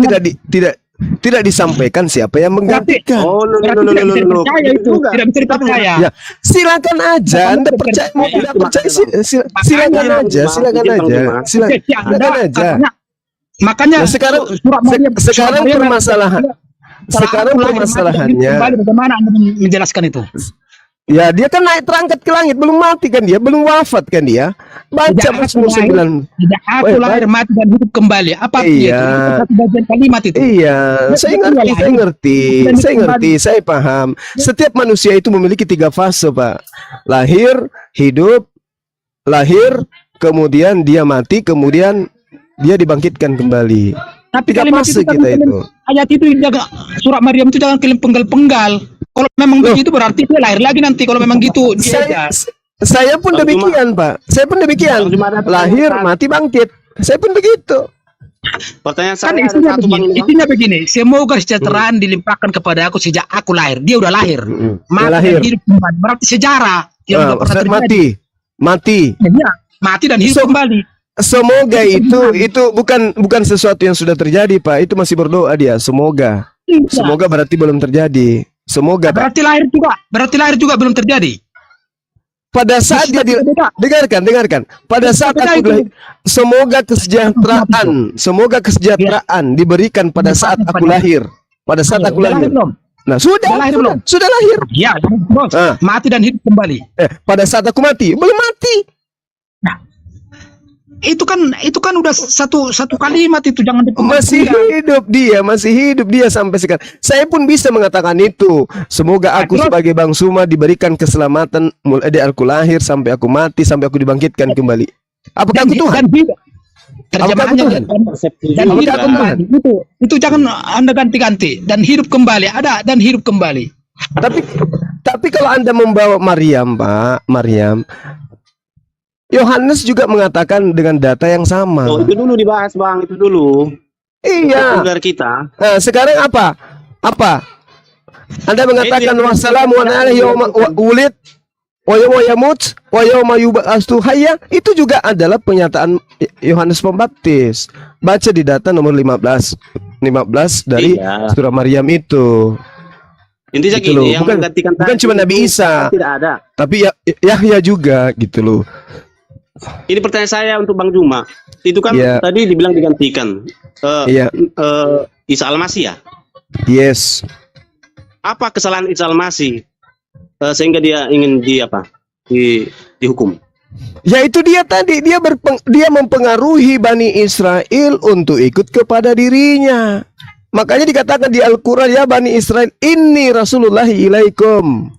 tidak disampaikan siapa yang menggantikan. Oh, Berarti tidak bisa dipercaya itu. Tidak bisa dipercaya. Ya, silakan aja. Anda percaya mau tidak percaya silakan aja, silakan aja. Persepsi Anda Silakan aja. Makanya Nah, sekarang surat Maryam- sekarang surat Maryam- permasalahan sekarang Setelah permasalahannya kembali, bagaimana Anda menjelaskan itu? ya dia kan naik terangkat ke langit, belum mati kan dia, belum wafat kan dia. Baca Tidak Mazmur aku lahir. 9. Tidak aku Weh, lahir mati dan hidup kembali. Apa artinya Iya. itu? Itu satu bagian kalimat itu. Iya, saya ngerti, saya paham. Setiap manusia itu memiliki 3 fase, Pak. Lahir, hidup, kemudian dia mati, kemudian dia dibangkitkan kembali. Tapi 3 kalimat fase itu kan kita itu. ayat itu jaga surat Maryam itu jangan penggal-penggal. Kalau memang begitu berarti dia lahir lagi nanti. Kalau memang gitu dia Saya pun demikian, Pak. Saya pun demikian. Lahir, mati, bangkit. Saya pun begitu. Pertanyaan kan saya ada isinya satu bang. begini, isinya begini. Semoga kesejahteraan dilimpahkan kepada aku sejak aku lahir. Dia udah lahir. Mati lahir. dan hidup kembali. Berarti sejarah yang nggak pernah terjadi. Mati. Ya, mati dan hidup kembali. Semoga itu bukan sesuatu yang sudah terjadi, Pak. Itu masih berdoa dia. Semoga. Tidak. Semoga berarti belum terjadi. Semoga, Pak. Berarti lahir juga belum terjadi. Pada saat dia dengarkan. Pada saat aku lahir, semoga kesejahteraan diberikan pada saat aku lahir. Pada saat aku Udah lahir. belum? Nah, sudah lahir. Ya, bos. Ah. Mati dan hidup kembali. Pada saat aku mati, belum mati. Itu kan udah satu kalimat itu, jangan Masih hidup dia sampai sekarang. Saya pun bisa mengatakan itu. Semoga aku sebagai Bang Suma diberikan keselamatan mulai dari aku lahir sampai aku mati sampai aku dibangkitkan kembali. Apakah aku Tuhan? Terjemahannya Tuhan? dan Apakah hidup aku Tuhan? kembali. Itu jangan Anda ganti-ganti. Dan hidup kembali, ada dan hidup kembali. Tapi kalau Anda membawa Maryam, Pak, Maryam, Yohanes juga mengatakan dengan data yang sama. Oh, itu dulu dibahas, Bang, itu dulu. Iya. Dari kita. Nah, sekarang apa? Apa? Anda mengatakan wassalamu alaihi yawma wulid wa yawma yamut wa yawma yub'atsu hayya. Itu juga adalah pernyataan Yohanes Pembaptis. Baca di data nomor 15 dari surah Maryam itu. Intinya Gitu loh. gini, yang Bukan menggantikan cuma Nabi Isa, tidak ada. tapi Yahya juga gitu loh. Ini pertanyaan saya untuk Bang Juma. Itu kan Iya. tadi dibilang digantikan. Iya. Isa Al-Masih ya? Yes. Apa kesalahan Isa Al-Masih sehingga dia ingin dihukum? Ya itu dia tadi, dia mempengaruhi Bani Israel untuk ikut kepada dirinya. Makanya dikatakan di Al-Quran, ya Bani Israel, inni Rasulullahi ilaikum.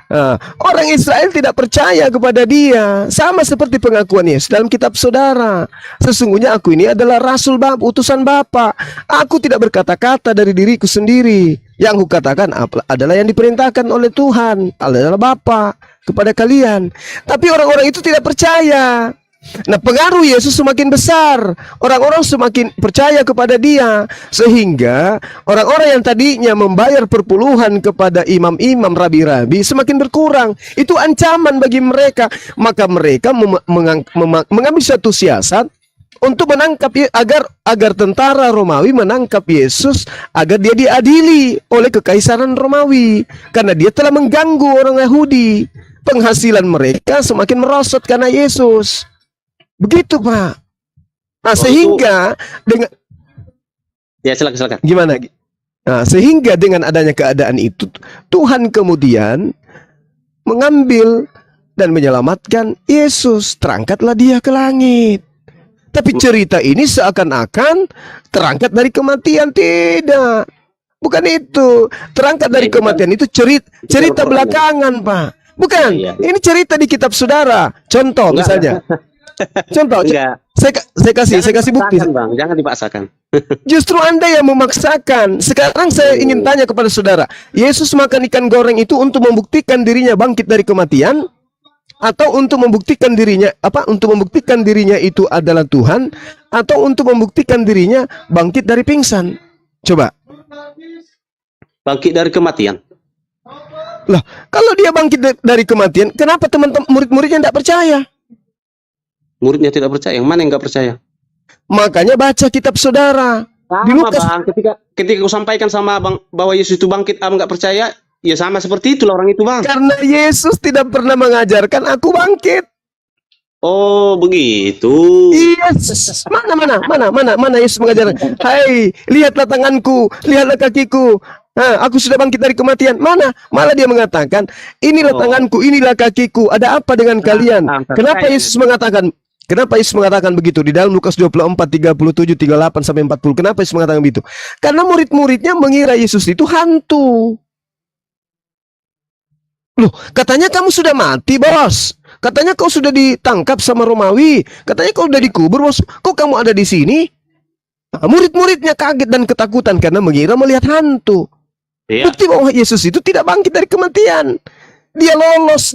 Nah, orang Israel tidak percaya kepada dia, sama seperti pengakuan Yesus dalam kitab saudara. Sesungguhnya aku ini adalah Rasul utusan Bapa. Aku tidak berkata-kata dari diriku sendiri. Yang kukatakan adalah yang diperintahkan oleh Tuhan, adalah Bapa kepada kalian. Tapi orang-orang itu tidak percaya. Nah, pengaruh Yesus semakin besar, orang-orang semakin percaya kepada dia, sehingga orang-orang yang tadinya membayar perpuluhan kepada imam-imam, rabi-rabi semakin berkurang. Itu ancaman bagi mereka. Maka mereka mengambil suatu siasat untuk menangkap agar tentara Romawi menangkap Yesus, agar dia diadili oleh kekaisaran Romawi karena dia telah mengganggu orang Yahudi. Penghasilan mereka semakin merosot karena Yesus. Begitu, Pak. Nah, sehingga dengan Ya, silakan. gimana? Nah, sehingga dengan adanya keadaan itu, Tuhan kemudian mengambil dan menyelamatkan Yesus. Terangkatlah dia ke langit. Tapi cerita ini seakan-akan terangkat dari kematian. Tidak. Bukan itu. Terangkat dari kematian itu cerita belakangan, Pak. Bukan. Ini cerita di kitab saudara. Contoh misalnya. Contoh, saya kasih bukti. Bang, jangan dipaksakan. Justru Anda yang memaksakan. Sekarang saya ingin tanya kepada saudara, Yesus makan ikan goreng itu untuk membuktikan dirinya bangkit dari kematian, atau untuk membuktikan dirinya Untuk membuktikan dirinya itu adalah Tuhan, atau untuk membuktikan dirinya bangkit dari pingsan? Coba. Bangkit dari kematian. Lah, kalau dia bangkit dari kematian, kenapa teman-teman murid-muridnya tidak percaya? Muridnya tidak percaya. Yang mana yang nggak percaya? Makanya baca kitab saudara. Di Lukas, Bang, ketika aku sampaikan sama Abang bahwa Yesus itu bangkit, Abang nggak percaya, ya sama seperti itulah orang itu, Bang. karena Yesus tidak pernah mengajarkan aku bangkit. Oh, begitu. Yes. Mana Yesus mengajarkan? Hai, lihatlah tanganku, lihatlah kakiku. Aku sudah bangkit dari kematian. Mana? Malah dia mengatakan, inilah tanganku, inilah kakiku. Ada apa dengan kalian? Kenapa Yesus mengatakan begitu di dalam Lukas 24, 37, 38 sampai 40? Kenapa Yesus mengatakan begitu? Karena murid-muridnya mengira Yesus itu hantu. Loh, katanya kamu sudah mati, bos. Katanya kau sudah ditangkap sama Romawi. Katanya kau sudah dikubur, bos. Kok kamu ada di sini? Nah, murid-muridnya kaget dan ketakutan karena mengira melihat hantu. Iya. Bukti bahwa Yesus itu tidak bangkit dari kematian. Dia lolos.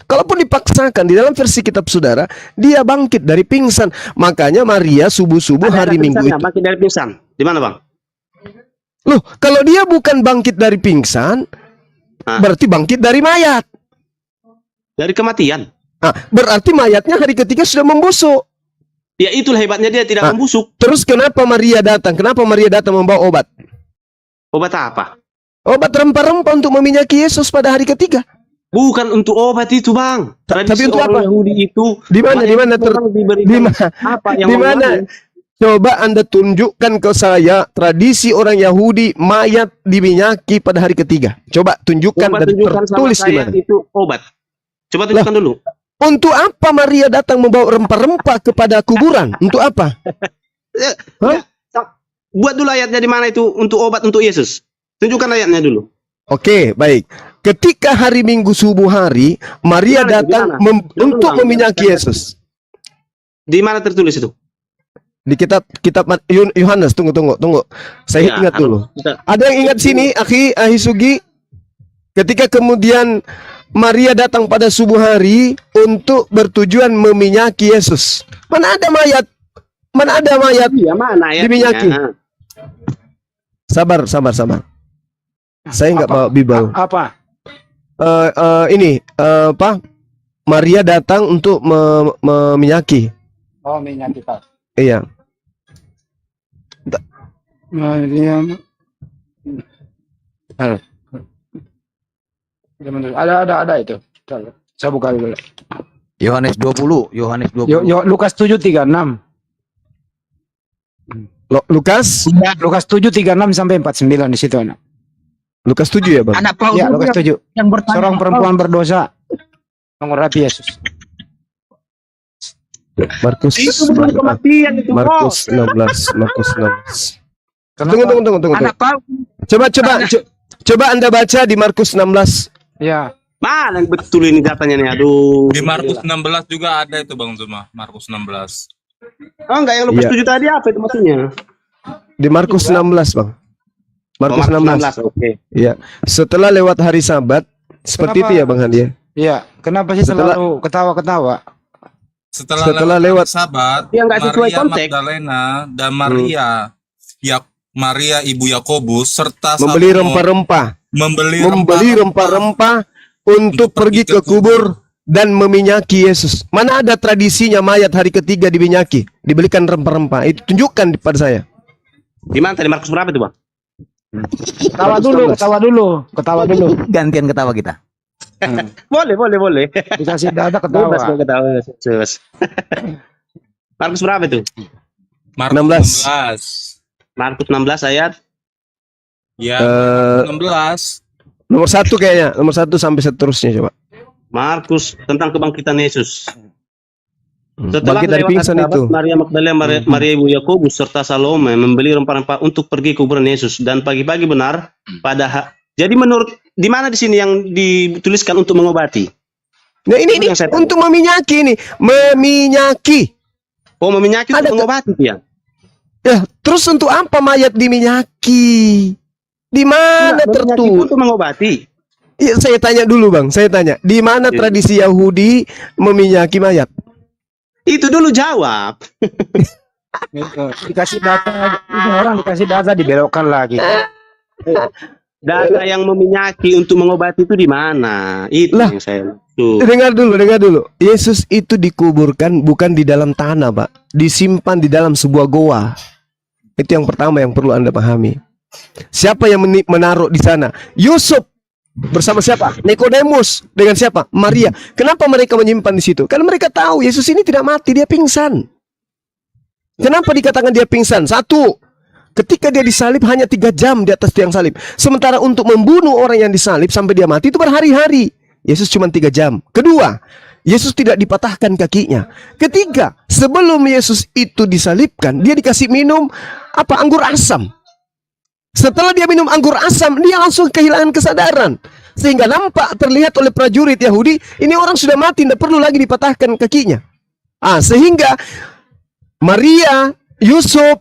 Kalaupun dipaksakan di dalam versi kitab saudara, dia bangkit dari pingsan. Makanya Maria subuh-subuh hari Minggu itu. Bangkit dari pingsan. Di mana, Bang? Loh, kalau dia bukan bangkit dari pingsan, berarti bangkit dari mayat. Dari kematian. Berarti mayatnya hari ketiga sudah membusuk. Ya, itulah hebatnya dia tidak membusuk. Terus kenapa Maria datang? Kenapa Maria datang membawa obat? Obat apa? Obat rempah-rempah untuk meminyaki Yesus pada hari ketiga. Bukan untuk obat itu, Bang. Tapi untuk apa? Yahudi itu. Di mana? Apa yang di mana? Coba Anda tunjukkan ke saya tradisi orang Yahudi mayat diminyaki pada hari ketiga. Coba tunjukkan dan tertulis di mana? Itu obat. Coba tunjukkan dulu. Untuk apa Maria datang membawa rempah-rempah kepada kuburan? Untuk apa? Buat dulu ayatnya di mana itu untuk obat untuk Yesus. Tunjukkan ayatnya dulu. Oke, baik. Ketika hari Minggu subuh hari, Maria datang untuk meminyaki Yesus. Di mana tertulis itu? Di kitab Yohanes. Tunggu. Saya ingat dulu. Ada yang ingat sini, Akhi Sugi? Ketika kemudian Maria datang pada subuh hari untuk bertujuan meminyaki Yesus. Mana ada mayat? Mana ada mayat Iya, mana ya? diminyaki? Sabar. Saya nggak bawa Bible. Apa? Apa? Maria datang untuk meminyaki. Oh, minyak kita. Iya. Maria. Ada itu. Saya buka dulu. Yohanes 20. Lukas 7:36. Lukas Lukas 7:36 sampai 49 di situ, anak. Lukas 7 ya, Bang? Anak Paulus Ya, Lukas 7. yang bertanya, Seorang perempuan berdosa mengurapi Yesus. Markus itu bukan kematian itu, Markus Bos. 16. Kenapa? Tunggu. Anak Paulus. Coba Anda baca di Markus 16. Ya, Mana yang betul ini datanya nih? Aduh. Di Markus 16 juga ada itu Bang Zuma, Markus 16. Oh, enggak, yang Lukas Iya. 7 tadi apa itu maksudnya? Di Markus 16, Bang. Markus 16. Oke. Iya. Setelah lewat hari Sabat, seperti Kenapa? itu ya, Bang Handi. iya. Kenapa sih Setelah- selalu ketawa-ketawa? Setelah lewat Sabat, Ya, nggak sesuai Maria konteks. Magdalena dan Maria ibu Yakobus serta membeli Salome rempah-rempah, membeli rempah-rempah untuk pergi ke kubur dan meminyaki Yesus. Mana ada tradisinya mayat hari ketiga diminyaki, dibelikan rempah-rempah. Itu tunjukkan pada saya. Di mana tadi Markus berapa itu, Bang? Ketawa dulu. Gantian ketawa kita. Boleh. Dikasih data ketawa. Bebas kok ketawa. Bebas. Markus berapa itu? Markus 16. 16. Markus 16 ayat Ya, Eh, 16. Nomor 1 kayaknya, nomor 1 sampai seterusnya coba. Markus tentang kebangkitan Yesus. Setelah Bangkit dari lewat pingsan sahabat, itu. Maria Magdalena, Maria ibu Yakobus serta Salome membeli rempah-rempah untuk pergi ke kuburan Yesus dan pagi-pagi benar jadi menurut di mana di sini yang dituliskan untuk mengobati? Nah ini Itu yang saya tahu. untuk meminyaki ini, meminyaki. Oh, meminyaki Ada untuk mengobati ya? Ya, terus untuk apa mayat diminyaki? Di mana Meminyaki tertulis? untuk mengobati. Ya, saya tanya dulu, Bang. Saya tanya, di mana Iya. tradisi Yahudi meminyaki mayat? Itu dulu jawab. Dikasih data, ini orang dikasih data dibelokkan lagi. Data yang meminyaki untuk mengobati itu di mana? Itu Lah. yang saya tuh. Dengar dulu. Yesus itu dikuburkan bukan di dalam tanah, Pak. Disimpan di dalam sebuah goa. Itu yang pertama yang perlu Anda pahami. Siapa yang menaruh di sana? Yusuf bersama siapa? Nikodemus dengan siapa? Maria. Kenapa mereka menyimpan di situ? Karena mereka tahu Yesus ini tidak mati, dia pingsan. Kenapa dikatakan dia pingsan? Satu, ketika dia disalib hanya 3 jam di atas tiang salib. Sementara untuk membunuh orang yang disalib sampai dia mati itu berhari-hari. Yesus cuma 3 jam. Kedua, Yesus tidak dipatahkan kakinya. Ketiga, sebelum Yesus itu disalibkan, dia dikasih minum anggur asam. Setelah dia minum anggur asam, dia langsung kehilangan kesadaran. Sehingga nampak terlihat oleh prajurit Yahudi, ini orang sudah mati, tidak perlu lagi dipatahkan kakinya. Sehingga Maria, Yusuf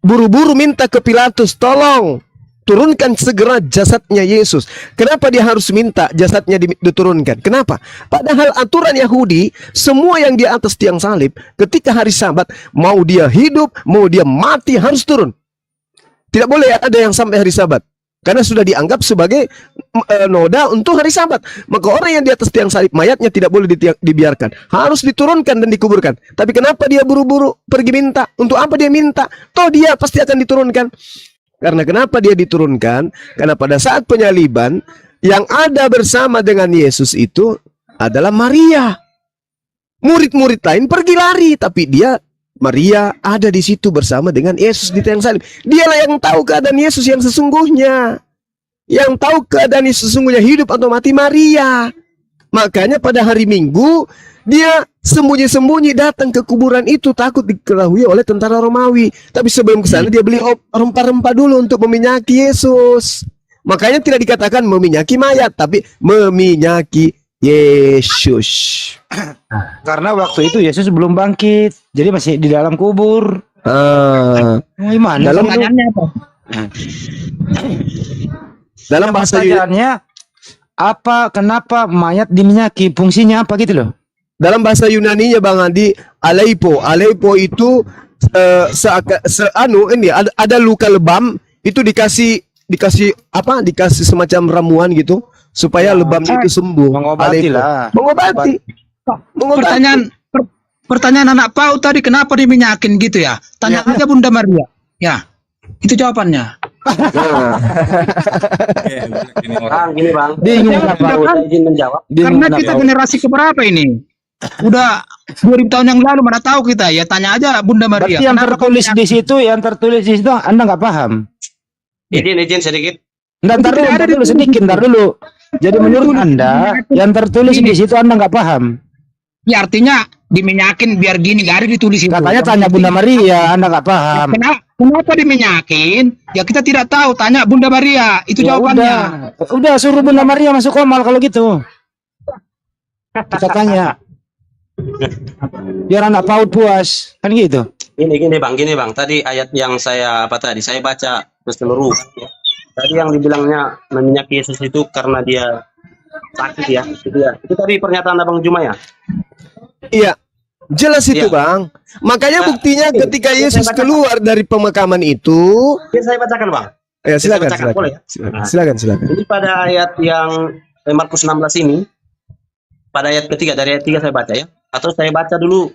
buru-buru minta ke Pilatus, tolong turunkan segera jasadnya Yesus. Kenapa dia harus minta jasadnya diturunkan? Kenapa? Padahal aturan Yahudi, semua yang di atas tiang salib, ketika hari Sabat, mau dia hidup, mau dia mati, harus turun. Tidak boleh ada yang sampai hari Sabat, karena sudah dianggap sebagai noda untuk hari Sabat. Maka orang yang di atas tiang salib, mayatnya tidak boleh dibiarkan, harus diturunkan dan dikuburkan. Tapi kenapa dia buru-buru pergi minta? Untuk apa dia minta? Toh dia pasti akan diturunkan. Karena kenapa dia diturunkan? Karena pada saat penyaliban, yang ada bersama dengan Yesus itu adalah Maria. Murid-murid lain pergi lari, tapi Maria ada di situ bersama dengan Yesus di tiang salib. Dialah yang tahu keadaan Yesus yang sesungguhnya. Yang tahu keadaan Yesus sesungguhnya, hidup atau mati, Maria. Makanya pada hari Minggu dia sembunyi-sembunyi datang ke kuburan itu, takut diketahui oleh tentara Romawi. Tapi sebelum ke sana dia beli rempah-rempah dulu untuk meminyaki Yesus. Makanya tidak dikatakan meminyaki mayat, tapi meminyaki Yesus. Karena waktu itu Yesus belum bangkit, jadi masih di dalam kubur. Gimana? Dalam- Pertanyaannya apa? Dalam bahasa Pertanyaannya, kenapa mayat diminyaki, fungsinya apa gitu loh. Dalam bahasa Yunaninya Bang Andi, aleipo. Aleipo itu ada luka lebam itu dikasih apa? Dikasih semacam ramuan gitu supaya lebam itu sembuh. Mengobati Aleipo. lah. Mengobati. Pertanyaan anak PAUD tadi kenapa diminyakin gitu ya? Tanya aja Bunda Maria. Ya, itu jawabannya. Ini orang. Gini bang, Bingung apa? saya izin menjawab. Karena kita generasi keberapa ini? Udah 2000 tahun yang lalu, mana tahu kita ya, tanya aja Bunda Maria. Berarti yang Kenapa tertulis kau di situ, Anda nggak paham. Izin sedikit. Ntar dulu sedikit, ntar dulu. Jadi menurut Anda, yang tertulis di situ Anda nggak paham. ya artinya diminyakin biar gini, gak ada ditulis itu. Katanya tanya Bunda Maria, Anda nggak paham. Kenapa diminyakin? Ya kita tidak tahu, tanya Bunda Maria, itu Ya jawabannya. udah suruh Bunda Maria masuk komal kalau gitu. Kita tanya. Biar anak PAUD puas, kan gitu. Gini bang. Tadi ayat yang saya baca keseluruhan. Ya. Tadi yang dibilangnya meminyaki Yesus itu karena dia sakit ya. Itu tadi pernyataan Abang Juma ya. Iya. Jelas itu, Iya. Bang. Makanya Nah, buktinya ini, ketika ini Yesus saya bacakan. keluar dari pemakaman itu, Ini saya bacakan bang. ya silakan, bacakan, boleh ya? silakan. Jadi pada ayat yang Markus 16 ini, pada ayat ketiga, dari ayat 3 saya baca ya. Atau saya baca dulu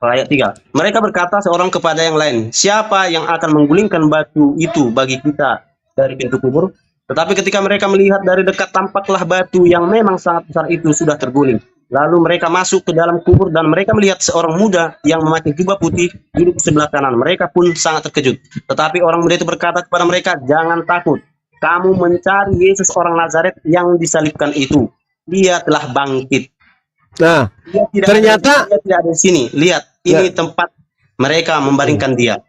ayat 3. Mereka berkata seorang kepada yang lain, siapa yang akan menggulingkan batu itu bagi kita dari pintu kubur? Tetapi ketika mereka melihat dari dekat, tampaklah batu yang memang sangat besar itu sudah terguling. Lalu mereka masuk ke dalam kubur dan mereka melihat seorang muda yang memakai jubah putih duduk di sebelah kanan. Mereka pun sangat terkejut. Tetapi orang muda itu berkata kepada mereka, jangan takut. Kamu mencari Yesus orang Nazaret yang disalibkan itu. Dia telah bangkit. Nah, Dia ternyata dia tidak ada di sini. Lihat, ini tempat mereka membaringkan dia.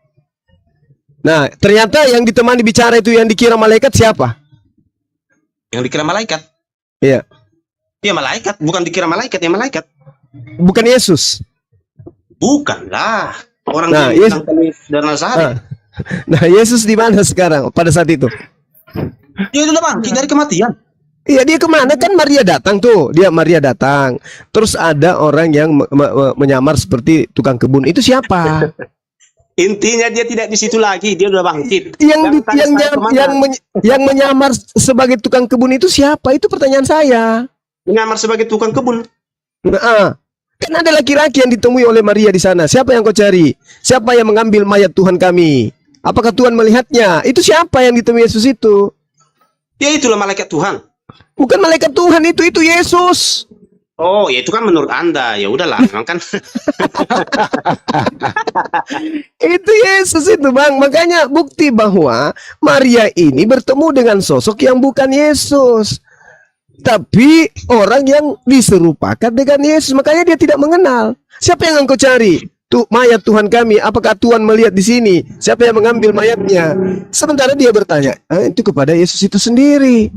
Nah, ternyata yang ditemani bicara itu yang dikira malaikat siapa? Yang dikira malaikat. Iya. Dia malaikat, bukan dikira malaikat, ya malaikat. Bukan Yesus. Bukanlah. Orang Nah, yang Yesus- dari Nazaret. Nah, Yesus di mana sekarang pada saat itu? Dia itu bangkit dari kematian. Iya, dia kemana? Kan Maria datang tuh. Maria datang. Terus ada orang yang menyamar seperti tukang kebun. Itu siapa? Intinya dia tidak di situ lagi, dia udah bangkit. Yang menyamar sebagai tukang kebun itu siapa? Itu pertanyaan saya. Menyamar sebagai tukang kebun. Nah, kan ada laki-laki yang ditemui oleh Maria di sana. Siapa yang kau cari? Siapa yang mengambil mayat Tuhan kami? Apakah Tuhan melihatnya? Itu siapa yang ditemui Yesus itu? Ya itulah malaikat Tuhan. Bukan malaikat Tuhan itu Yesus. Oh, ya itu kan menurut Anda. Ya udahlah, memang kan. Itu Yesus itu, Bang. Makanya bukti bahwa Maria ini bertemu dengan sosok yang bukan Yesus, tapi orang yang diserupakan dengan Yesus. Makanya dia tidak mengenal. Siapa yang engkau cari? Tuh mayat Tuhan kami. Apakah Tuhan melihat di sini? Siapa yang mengambil mayatnya? Sementara dia bertanya, itu kepada Yesus itu sendiri.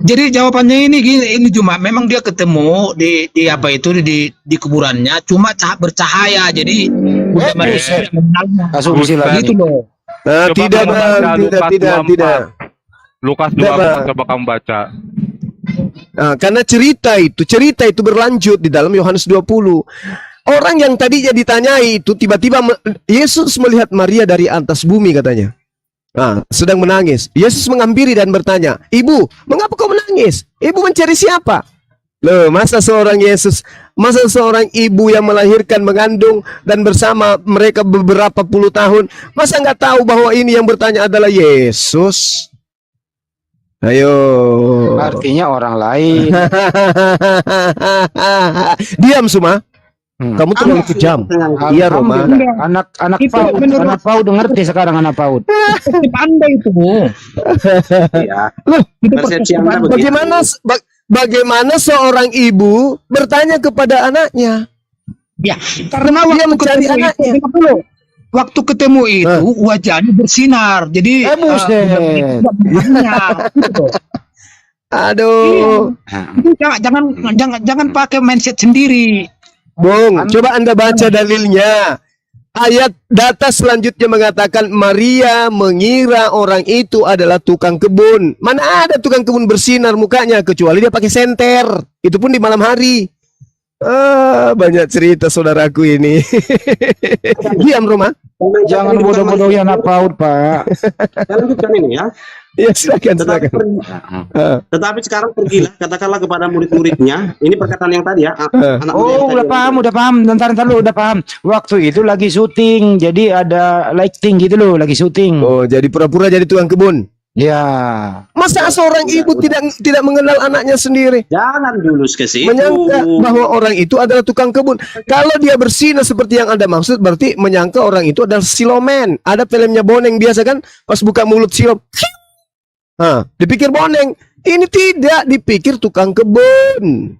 Jadi jawabannya ini cuma memang dia ketemu di apa itu di kuburannya, cuma bercahaya. Jadi Bunda Maria mengenalnya. Asumsi lagi. Gitu loh. Nah, Coba tidak, kamu Bang. baca Tidak. Lukas 24. Lukas Tidak, 24, Bang. coba kamu baca. Nah, karena cerita itu berlanjut di dalam Yohanes 20. Orang yang tadinya ditanyai itu tiba-tiba Yesus melihat Maria dari atas bumi katanya. Nah, sedang menangis. Yesus menghampiri dan bertanya, "Ibu, mengapa kau menangis? Ibu mencari siapa?" Loh, masa seorang ibu yang melahirkan, mengandung dan bersama mereka beberapa puluh tahun, masa nggak tahu bahwa ini yang bertanya adalah Yesus? Ayo. Artinya orang lain. Diam semua. Kamu terlalu kejam. Iya, Roma. Anak Itu PAUD, menurut- anak PAUD ngerti sekarang anak PAUD. Perspektif Anda itu. Ya. Loh, itu Persepsi perspektif Anda Anda. begitu. Bagaimana seorang ibu bertanya kepada anaknya? Ya, karena Dia waktu mencari ketemu anaknya. itu, dengar dulu. Waktu ketemu itu wajahnya bersinar. Jadi buset. gitu. Aduh, Itu jangan pakai mindset sendiri. Bung, coba Anda baca dalilnya. Ayat data selanjutnya mengatakan Maria mengira orang itu adalah tukang kebun. Mana ada tukang kebun bersinar mukanya kecuali dia pakai senter. Itu pun di malam hari. Banyak cerita saudaraku ini. Diam Roma. Jangan bodoh-bodohi anak PAUD, Pak. Saya lanjutkan ini ya. Ya silakan. Tetapi sekarang pergilah, katakanlah kepada murid-muridnya. Ini perkataan yang tadi ya. Anak muda yang Oh, tadi. udah paham. Ntar lu udah paham. Waktu itu lagi syuting, jadi ada lighting gitu loh, lagi syuting. Oh, jadi pura-pura jadi tukang kebun. Ya. Masa seorang ibu tidak mengenal anaknya sendiri? Jangan dulu ke situ. Menyangka bahwa orang itu adalah tukang kebun. Kalau dia bersinar seperti yang Anda maksud, berarti menyangka orang itu adalah silomen. Ada filmnya Boneng biasa kan, pas buka mulut silom. Dipikir Boneng. Ini tidak, dipikir tukang kebun.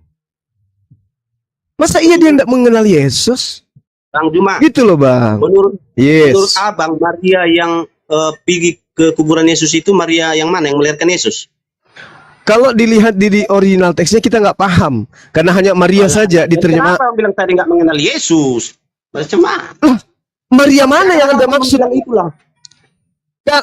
Masa iya dia tidak mengenal Yesus? Bang Juma, Gitu loh Bang. menurut Yes. Abang, Maria yang pergi ke kuburan Yesus itu Maria yang mana yang melahirkan Yesus? Kalau dilihat di original teksnya kita nggak paham. Karena hanya Maria saja diterjemah. Kenapa bilang tadi nggak mengenal Yesus? Macam mana? Maria mana yang Anda maksud? Bilang itulah.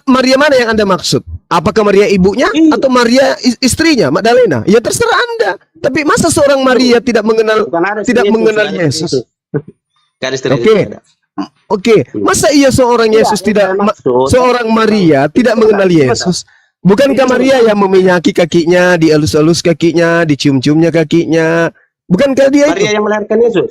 Maria mana yang Anda maksud? Apakah Maria ibunya atau Maria istrinya, Magdalena? Ya terserah Anda. Tapi masa seorang Maria tidak mengenal Bukan ada tidak Yesus, mengenal ada Yesus? Gak ada istri Oke. Yesus, ada. Oke, masa iya seorang Yesus seorang Maria tidak mengenal Yesus? Bukankah Maria yang meminyaki kakinya, dielus-elus kakinya, dicium-ciumnya kakinya? Bukankah dia Maria itu? yang melahirkan Yesus?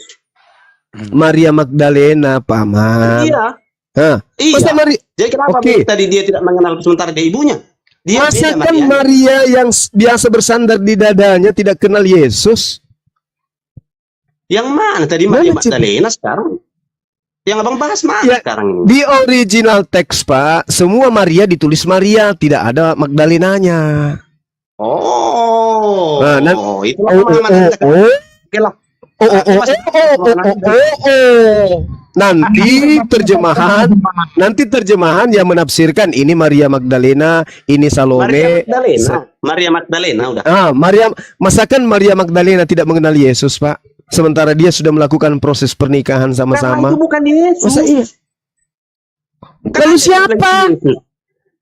Maria Magdalena, paman. Iya. Hah? Masa Iya. Maria? Jadi kenapa Oke. tadi dia tidak mengenal sementara dia ibunya? Dia Masa beda kan Maria. Maria yang biasa bersandar di dadanya tidak kenal Yesus? Yang mana tadi Mana Maria cerita? Magdalena sekarang? Yang abang bahas mana Ya, sekarang ini? Di original teks Pak, semua Maria ditulis Maria, tidak ada Magdalenanya. Oh, Nah, itulah pemahaman Anda. Oke lah. Nanti terjemahan yang menafsirkan ini Maria Magdalena, ini Maria Salome. Magdalena. Maria Magdalena udah. Masakan Maria Magdalena tidak mengenal Yesus, Pak? Sementara dia sudah melakukan proses pernikahan Karena sama-sama. itu bukan Yesus. Masa iya? Karena Lalu itu siapa? bukan Yesus.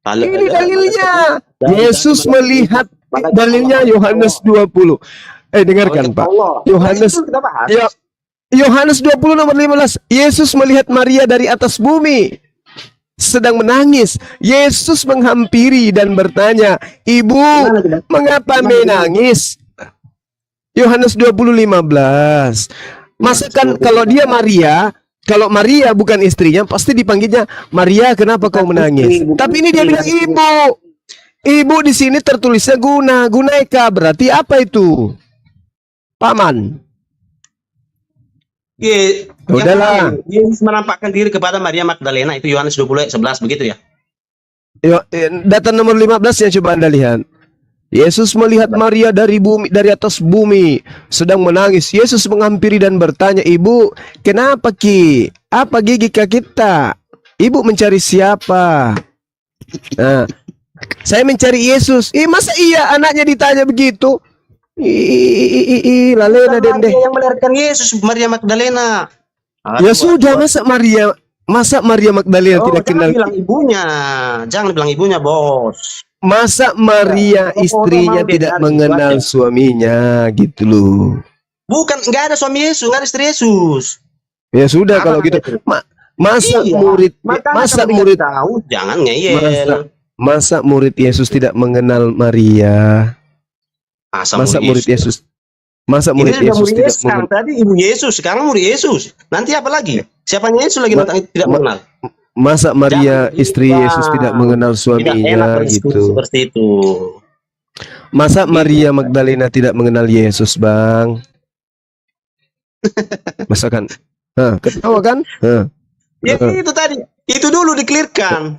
Ini dalilnya. Yesus melihat dalilnya Yohanes 20. Dengarkan, Pak. Yohanes Itu kita bahas. Ya, Yohanes 20 nomor 15. Yesus melihat Maria dari atas bumi sedang menangis. Yesus menghampiri dan bertanya, "Ibu, mengapa menangis?" Yohanes 20:15. Masakan kalau dia Maria, kalau Maria bukan istrinya, pasti dipanggilnya, "Maria, kenapa kau menangis?" Tapi ini dia bilang ibu. Ibu di sini tertulisnya guna, gunaika, berarti apa itu? Paman. Udahlah. Yesus menampakkan diri kepada Maria Magdalena, itu Yohanes 20 ayat 11 begitu ya. Data nomor 15 yang coba Anda lihat. Yesus melihat Maria dari atas bumi sedang menangis. Yesus menghampiri dan bertanya, "Ibu, kenapa Ki? Apa gigi kita? Ibu mencari siapa?" Nah, saya mencari Yesus. Masa iya anaknya ditanya begitu? Lalena dende. Maria yang melahirkan Yesus, Maria Magdalena. Ya sudah, masa Maria Magdalena tidak kenal? Jangan bilang ibunya. Jangan bilang ibunya, Bos. Masa Maria istrinya orang tidak mau mengenal beda. suaminya gitu loh. Bukan, nggak ada suami Yesus, nggak ada istri Yesus. Ya sudah kalau gitu. itu? Masa Iya, masa makanya murid tahu, jangan ngeyel. masa murid Yesus tidak mengenal Maria? Masa murid Yesus? Masa murid Ini sudah Yesus murid tidak Yesus, sekarang mengenal? tadi ibu Yesus, sekarang murid Yesus. Nanti apa lagi? Siapanya Yesus lagi tidak mengenal? Masa Maria Jangan istri gitu, Yesus Bang. tidak mengenal Tidak enak suaminya berdiskusi gitu? seperti itu. Masa Maria Magdalena tidak mengenal Yesus, Bang? Masakan? Ketawa kan? Ya itu tadi, itu dulu dikelirkan.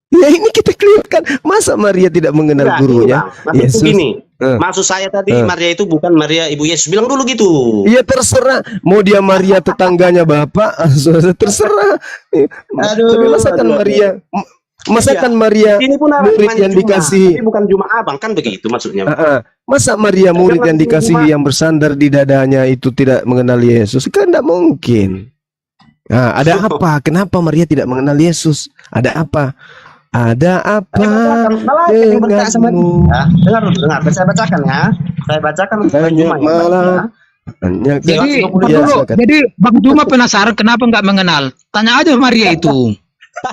Ya ini kita clearkan. Masa Maria tidak mengenal Enggak, gurunya? Bang. Maksudku Yesus. gini, maksud saya tadi Maria itu bukan Maria ibu Yesus. Bilang dulu gitu. Ya terserah. Mau dia Maria tetangganya Bapak, terserah. Tapi masakan Maria Ini pun murid yang dikasih. tapi bukan cuma abang kan begitu maksudnya. Masa Maria murid yang dikasihi yang bersandar di dadanya itu tidak mengenal Yesus? Kan tidak mungkin. Nah, ada apa? Kenapa Maria tidak mengenal Yesus? Ada apa? Ada apa denganmu? Dengar, saya bacakan ya. Saya bacakan Hanya malah hanya Jadi, ya, dulu, silakan. jadi Bang Juma penasaran kenapa nggak mengenal? Tanya aja Maria itu.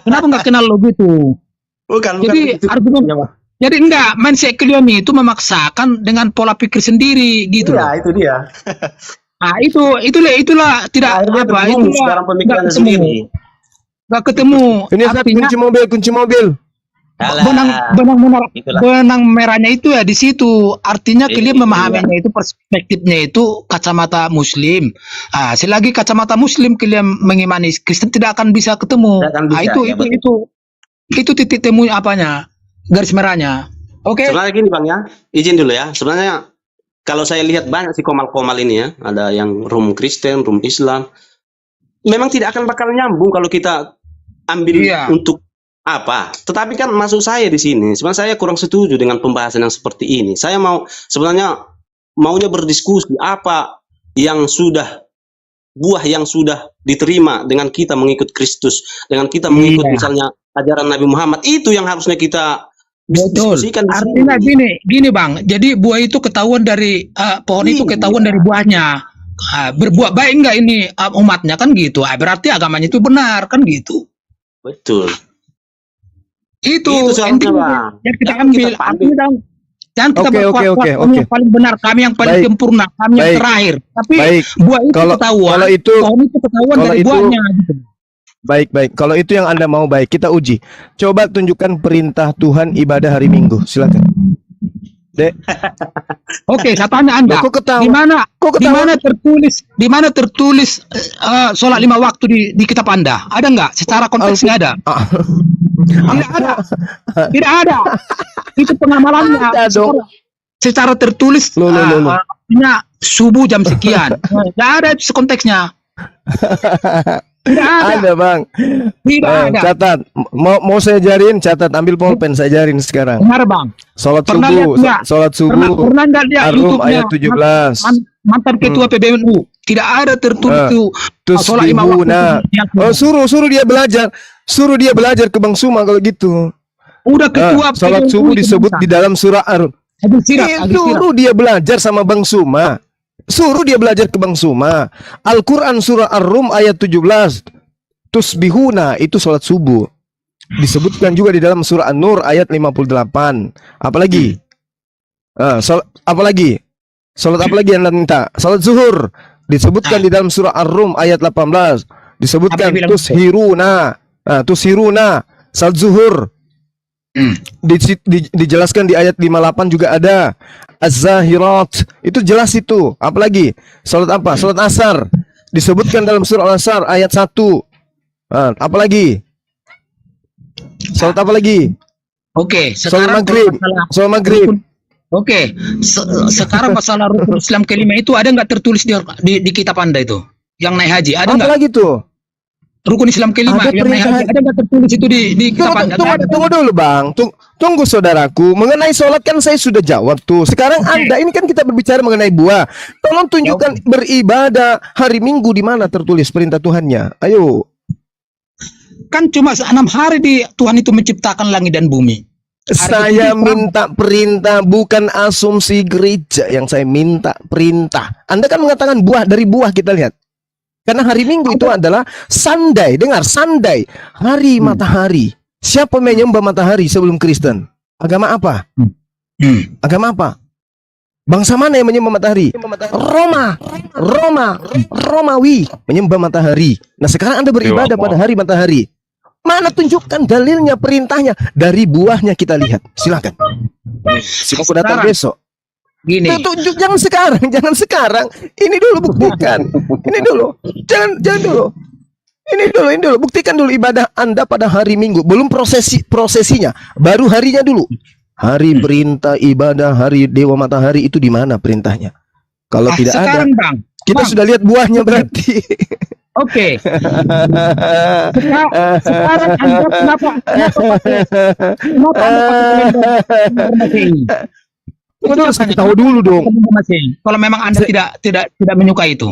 Kenapa nggak kenal lo gitu? Bukan Jadi begitu. argumen, Ya, Pak. jadi enggak mindset kalian itu memaksakan dengan pola pikir sendiri gitu loh. Iya, itu dia. Nah itulah tidak Akhirnya apa terjerumus itulah dalam pemikirannya nggak ketemu. sendiri. Nggak ketemu. Ini saat Artinya kunci mobil. benang merahnya itu ya di situ. Artinya kalian Iya. memahaminya itu perspektifnya itu kacamata Muslim. Ah, selagi kacamata Muslim kalian mengimani Kristen tidak akan bisa ketemu. Tidak akan bisa, ya, Itu titik temu apanya, garis merahnya. Oke. Sebenarnya gini Bang ya, izin dulu ya. Sebenarnya kalau saya lihat banyak sih komal-komal ini ya, ada yang room Kristen, room Islam. Memang tidak akan bakal nyambung kalau kita ambil Iya. untuk apa. Tetapi kan maksud saya di sini, sebenarnya saya kurang setuju dengan pembahasan yang seperti ini. Saya sebenarnya maunya berdiskusi apa yang sudah buah yang sudah diterima dengan kita mengikut Kristus, dengan kita mengikut Iya. misalnya ajaran Nabi Muhammad, itu yang harusnya kita Betul. diskusikan di sini. Artinya gini Bang. Jadi buah itu ketahuan dari pohon itu ketahuan dari buahnya. Berbuat baik enggak ini umatnya kan gitu. Berarti agamanya itu benar kan gitu. Betul. Itu seharusnya, intinya Bang. yang kita Jangan ambil. kita pandai. Artinya jangan kita Oke, berkuat-kuat, oke. kami yang paling benar, kami yang paling Baik. sempurna, kami yang Baik. terakhir. Tapi Baik. buah itu Kalau ketahuan. Pohon itu ketahuan kalau dari itu- buahnya gitu. Baik. Kalau itu yang Anda mau, baik, kita uji. Coba tunjukkan perintah Tuhan ibadah hari Minggu. Silakan. Dek, Oke, saya tanya Anda. kok ketawa? Di mana Kok di ketawa? mana tertulis sholat 5 waktu di kitab Anda? Ada nggak? Secara konteks nggak ada. Ah, Tidak ada. Tidak ada. Itu pengamalannya. Ada dong. Secara tertulis Loh. artinya subuh jam sekian. Tidak ada itu konteksnya. Tidak ada. ada Bang. Tidak ada. Catat. Mau saya ajarin, catat. Ambil pulpen, saya ajarin sekarang. Benar Bang. Sholat Pernah subuh, lihat nggak? sholat subuh. Pernah nggak lihat Ar-Rum YouTube-nya ayat 17. mantan ketua PBNU? Tidak ada tertulis itu Terus sholat 5 waktu. suruh dia belajar. Suruh dia belajar ke Bang Suma kalau gitu. Udah ketua Sholat PBNU subuh itu disebut bangsa. di dalam surah Ar-Rum. Agil Sirat. Suruh dia belajar sama Bang Suma. Suruh dia belajar ke Bang Suma. Al-Quran surah Ar-Rum ayat 17. Tusbihuna itu sholat subuh. Disebutkan juga di dalam surah An-Nur ayat 58. Apalagi? Apalagi? Sholat apa lagi yang Anda minta? Sholat zuhur. Disebutkan di dalam surah Ar-Rum ayat 18. Disebutkan Apa yang bilang tushiruna. Sholat zuhur. Dijelaskan di ayat 58 juga ada Az-Zahirat. Itu jelas itu. Apalagi? Salat apa? Salat asar. Disebutkan dalam surah Al-Asr ayat 1. Apalagi? Salat apa lagi? Oke, Salat sekarang maghrib. masalah- Salat maghrib. Oke, sekarang masalah rukun Islam kelima itu ada nggak tertulis di kitab Anda itu? Yang naik haji ada nggak? Apalagi tuh? Rukun Islam kelima Ada yang naik perintah- haji ada nggak tertulis itu di kitab Anda? Nggak ada. Tunggu dulu Bang. Tunggu saudaraku. Mengenai sholat kan saya sudah jawab tuh. Sekarang Anda ini kan kita berbicara mengenai buah. Tolong tunjukkan beribadah hari Minggu di mana tertulis perintah Tuhannya. Ayo. Kan cuma 6 hari Tuhan itu menciptakan langit dan bumi. Saya minta perintah, bukan asumsi gereja yang saya minta perintah. Anda kan mengatakan buah, dari buah kita lihat. Karena hari Minggu itu adalah Sunday. Dengar, Sunday, hari matahari. Siapa menyembah matahari sebelum Kristen? Agama apa? Agama apa? Bangsa mana yang menyembah matahari? Romawi menyembah matahari. Nah sekarang Anda beribadah pada hari matahari. Mana tunjukkan dalilnya, perintahnya? Dari buahnya kita lihat. Silakan. Silakan datang Sekarang. besok. Gini, Tunjuk, jangan sekarang. Ini dulu buktikan. Ini dulu. Jangan dulu. Ini dulu. Buktikan dulu ibadah Anda pada hari Minggu. Belum prosesinya. Baru harinya dulu. Hari perintah ibadah hari Dewa Matahari itu di mana perintahnya? Kalau tidak ada, sekarang Bang, kita Bang. sudah lihat buahnya berarti. Oke. Sekarang Anda kenapa Anda pakai Kita harus tahu dulu dong. Kalau memang Anda tidak menyukai itu.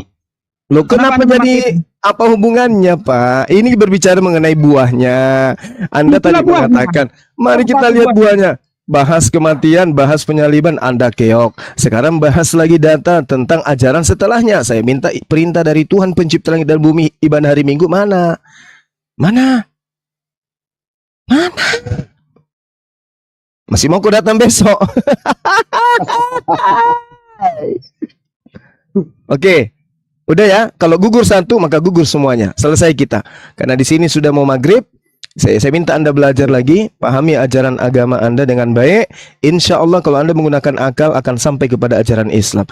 Loh, kenapa jadi apa hubungannya, Pak? Ini berbicara mengenai buahnya. Anda tadi Itulah buahnya. mengatakan, mari kita lihat buahnya. Bahas kematian, bahas penyaliban, Anda keok. Sekarang bahas lagi data tentang ajaran setelahnya. Saya minta perintah dari Tuhan pencipta langit dan bumi, ibadah hari Minggu mana? Mana? Mana? Masih mau ku datang besok? Oke. Udah ya, kalau gugur satu maka gugur semuanya. Selesai kita. Karena di sini sudah mau maghrib. Saya minta Anda belajar lagi, pahami ajaran agama Anda dengan baik. Insya Allah kalau Anda menggunakan akal akan sampai kepada ajaran Islam.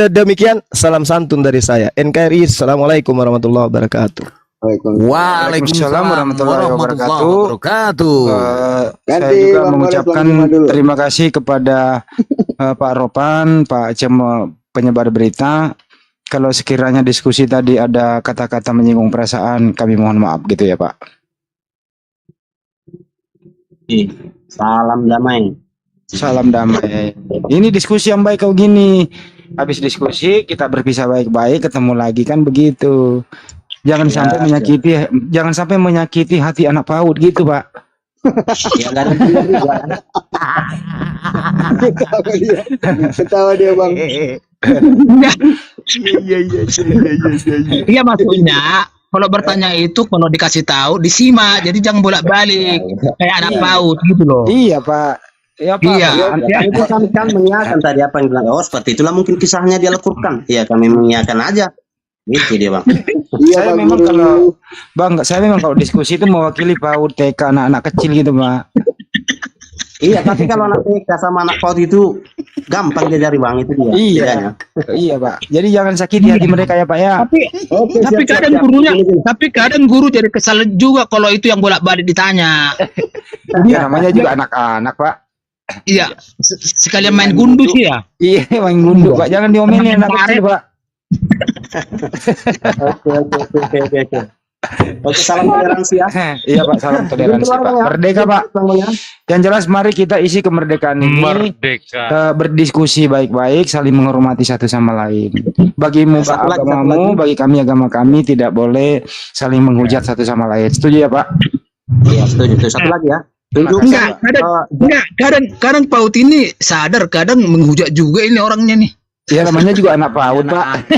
Demikian, salam santun dari saya. NKRI, Assalamualaikum warahmatullahi wabarakatuh. Waalaikumsalam warahmatullahi wabarakatuh. Saya juga mengucapkan terima kasih kepada Pak Ropan, Pak Cemo penyebar berita. Kalau sekiranya diskusi tadi ada kata-kata menyinggung perasaan, kami mohon maaf gitu ya Pak. Salam damai. Salam damai. Ini diskusi yang baik kau gini. Habis diskusi kita berpisah baik-baik, ketemu lagi kan begitu. Jangan sampai menyakiti hati anak PAUD gitu, Pak. Ya, nggak ada benar juga. Ketawa dia, Bang. Iya, maksudnya kalau bertanya itu kalau dikasih tahu disimak, jadi jangan bolak-balik kayak anak PAUD gitu loh. Iya, Pak. Ya, Pak. Iya. Itu kami kan mengiyakan tadi apa yang bilang. Oh, seperti itulah mungkin kisahnya dia lakukan. Ya, kami mengiyakan aja. Gitu dia, Bang. Saya memang kalau diskusi itu mewakili PAUD TK anak-anak kecil gitu, Pak. Iya, tapi kalau anak TK sama anak PAUD itu gampang dia dari, Bang, itu dia. Iya. Bedanya. Iya, Pak. Jadi jangan sakiti hati mereka ya, Pak ya. Tapi kadang guru jadi kesal juga kalau itu yang bolak-balik ditanya. Ya, namanya juga anak-anak, Pak. Iya, sekalian main gundu sih ya. Iya, main gundu, Pak. Jangan diomelin anak kecil, Pak. Oke. Oke, salam toleransi ya. Iya, Pak, salam toleransi, Pak. Merdeka, Pak. Yang jelas mari kita isi kemerdekaan ini berdiskusi baik-baik, saling menghormati satu sama lain. Bagimu agamamu, bagi kami agama kami, tidak boleh saling menghujat satu sama lain. Setuju ya, Pak? Iya, setuju. Satu lagi ya. Kadang PAUD ini sadar, kadang menghujat juga ini orangnya nih. Ya namanya juga anak PAUD, Pak.